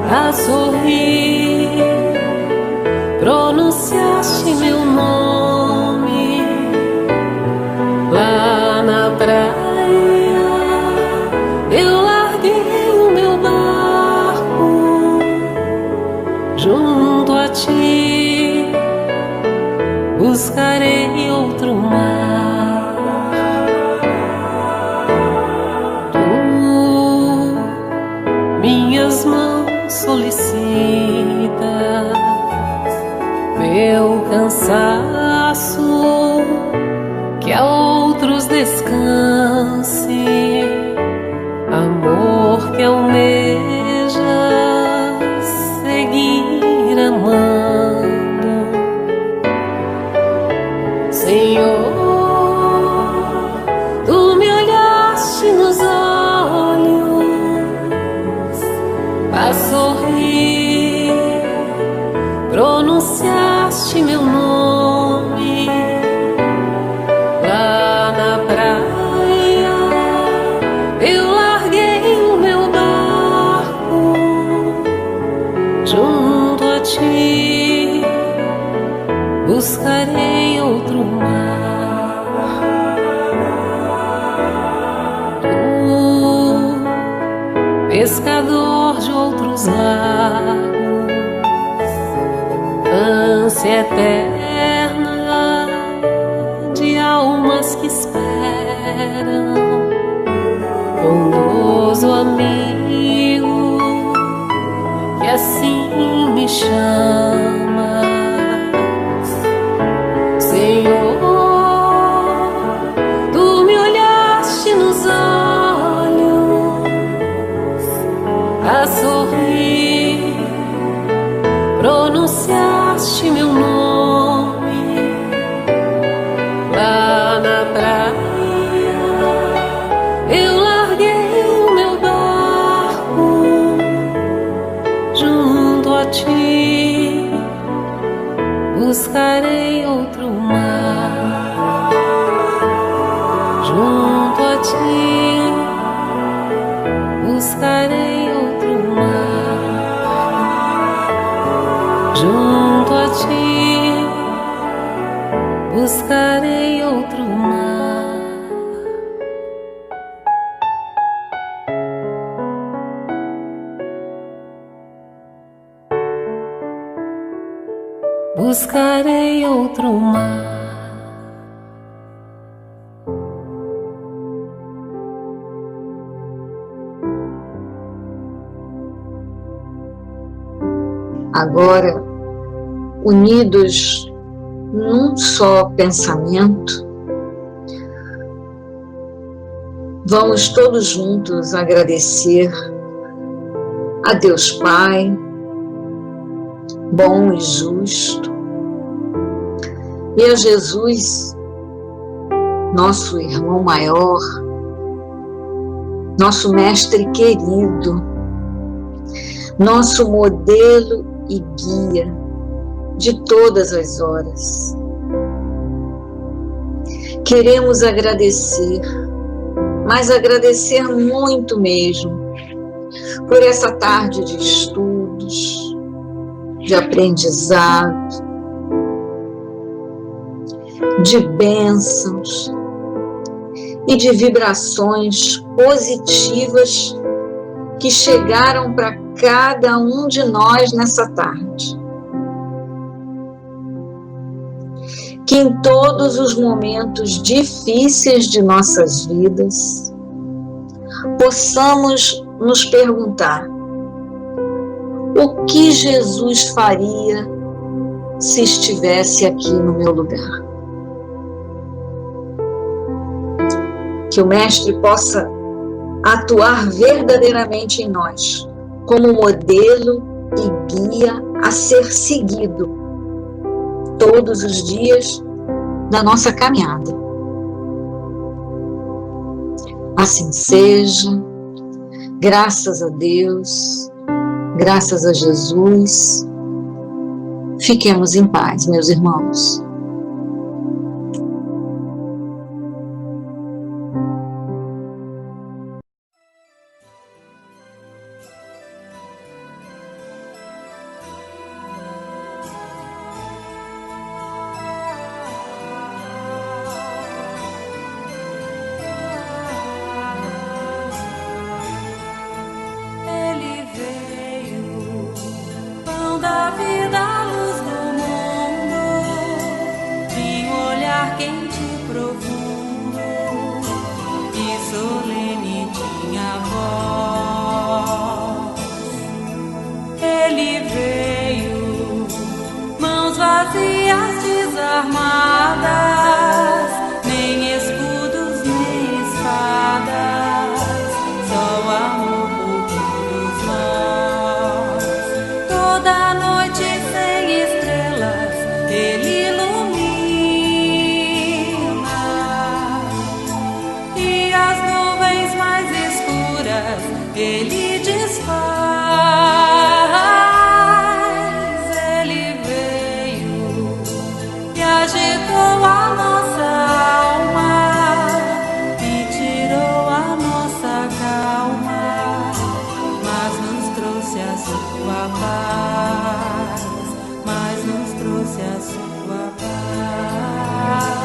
a sorrir, pronunciaste meu nome lá na praia. Eu larguei o meu barco junto a ti, buscarei outro mar. Tu, minhas mãos solicitas, meu cansaço que a outros descanse, amor que almeja seguir amando, Senhor. Tu me olhaste nos olhos a sorrir, pronunciaste meu nome lá na praia. Eu larguei o meu barco junto a ti, buscarei outro mar. Tu maior de outros lagos, ânsia eterna de almas que esperam, bondoso amigo que assim me chama, Senhor. Tu me olhaste nos olhos a sorrir, pronunciaste meu nome lá na praia. Eu larguei o meu barco junto a ti, buscarei outro mar. Junto a ti, buscarei outro mar. Junto a ti, buscarei outro mar. Buscarei outro mar. Agora, unidos num só pensamento, vamos todos juntos agradecer a Deus Pai, bom e justo, e a Jesus, nosso irmão maior, nosso mestre querido, nosso modelo e guia de todas as horas. Queremos agradecer, mas agradecer muito mesmo, por essa tarde de estudos, de aprendizado, de bênçãos e de vibrações positivas que chegaram para cada um de nós nessa tarde. Que em todos os momentos difíceis de nossas vidas, possamos nos perguntar: o que Jesus faria se estivesse aqui no meu lugar? Que o Mestre possa atuar verdadeiramente em nós, como modelo e guia a ser seguido todos os dias da nossa caminhada. Assim seja, graças a Deus, graças a Jesus. Fiquemos em paz, meus irmãos. Ele desfaz, Ele veio e agitou a nossa alma e tirou a nossa calma, mas nos trouxe a sua paz, mas nos trouxe a sua paz.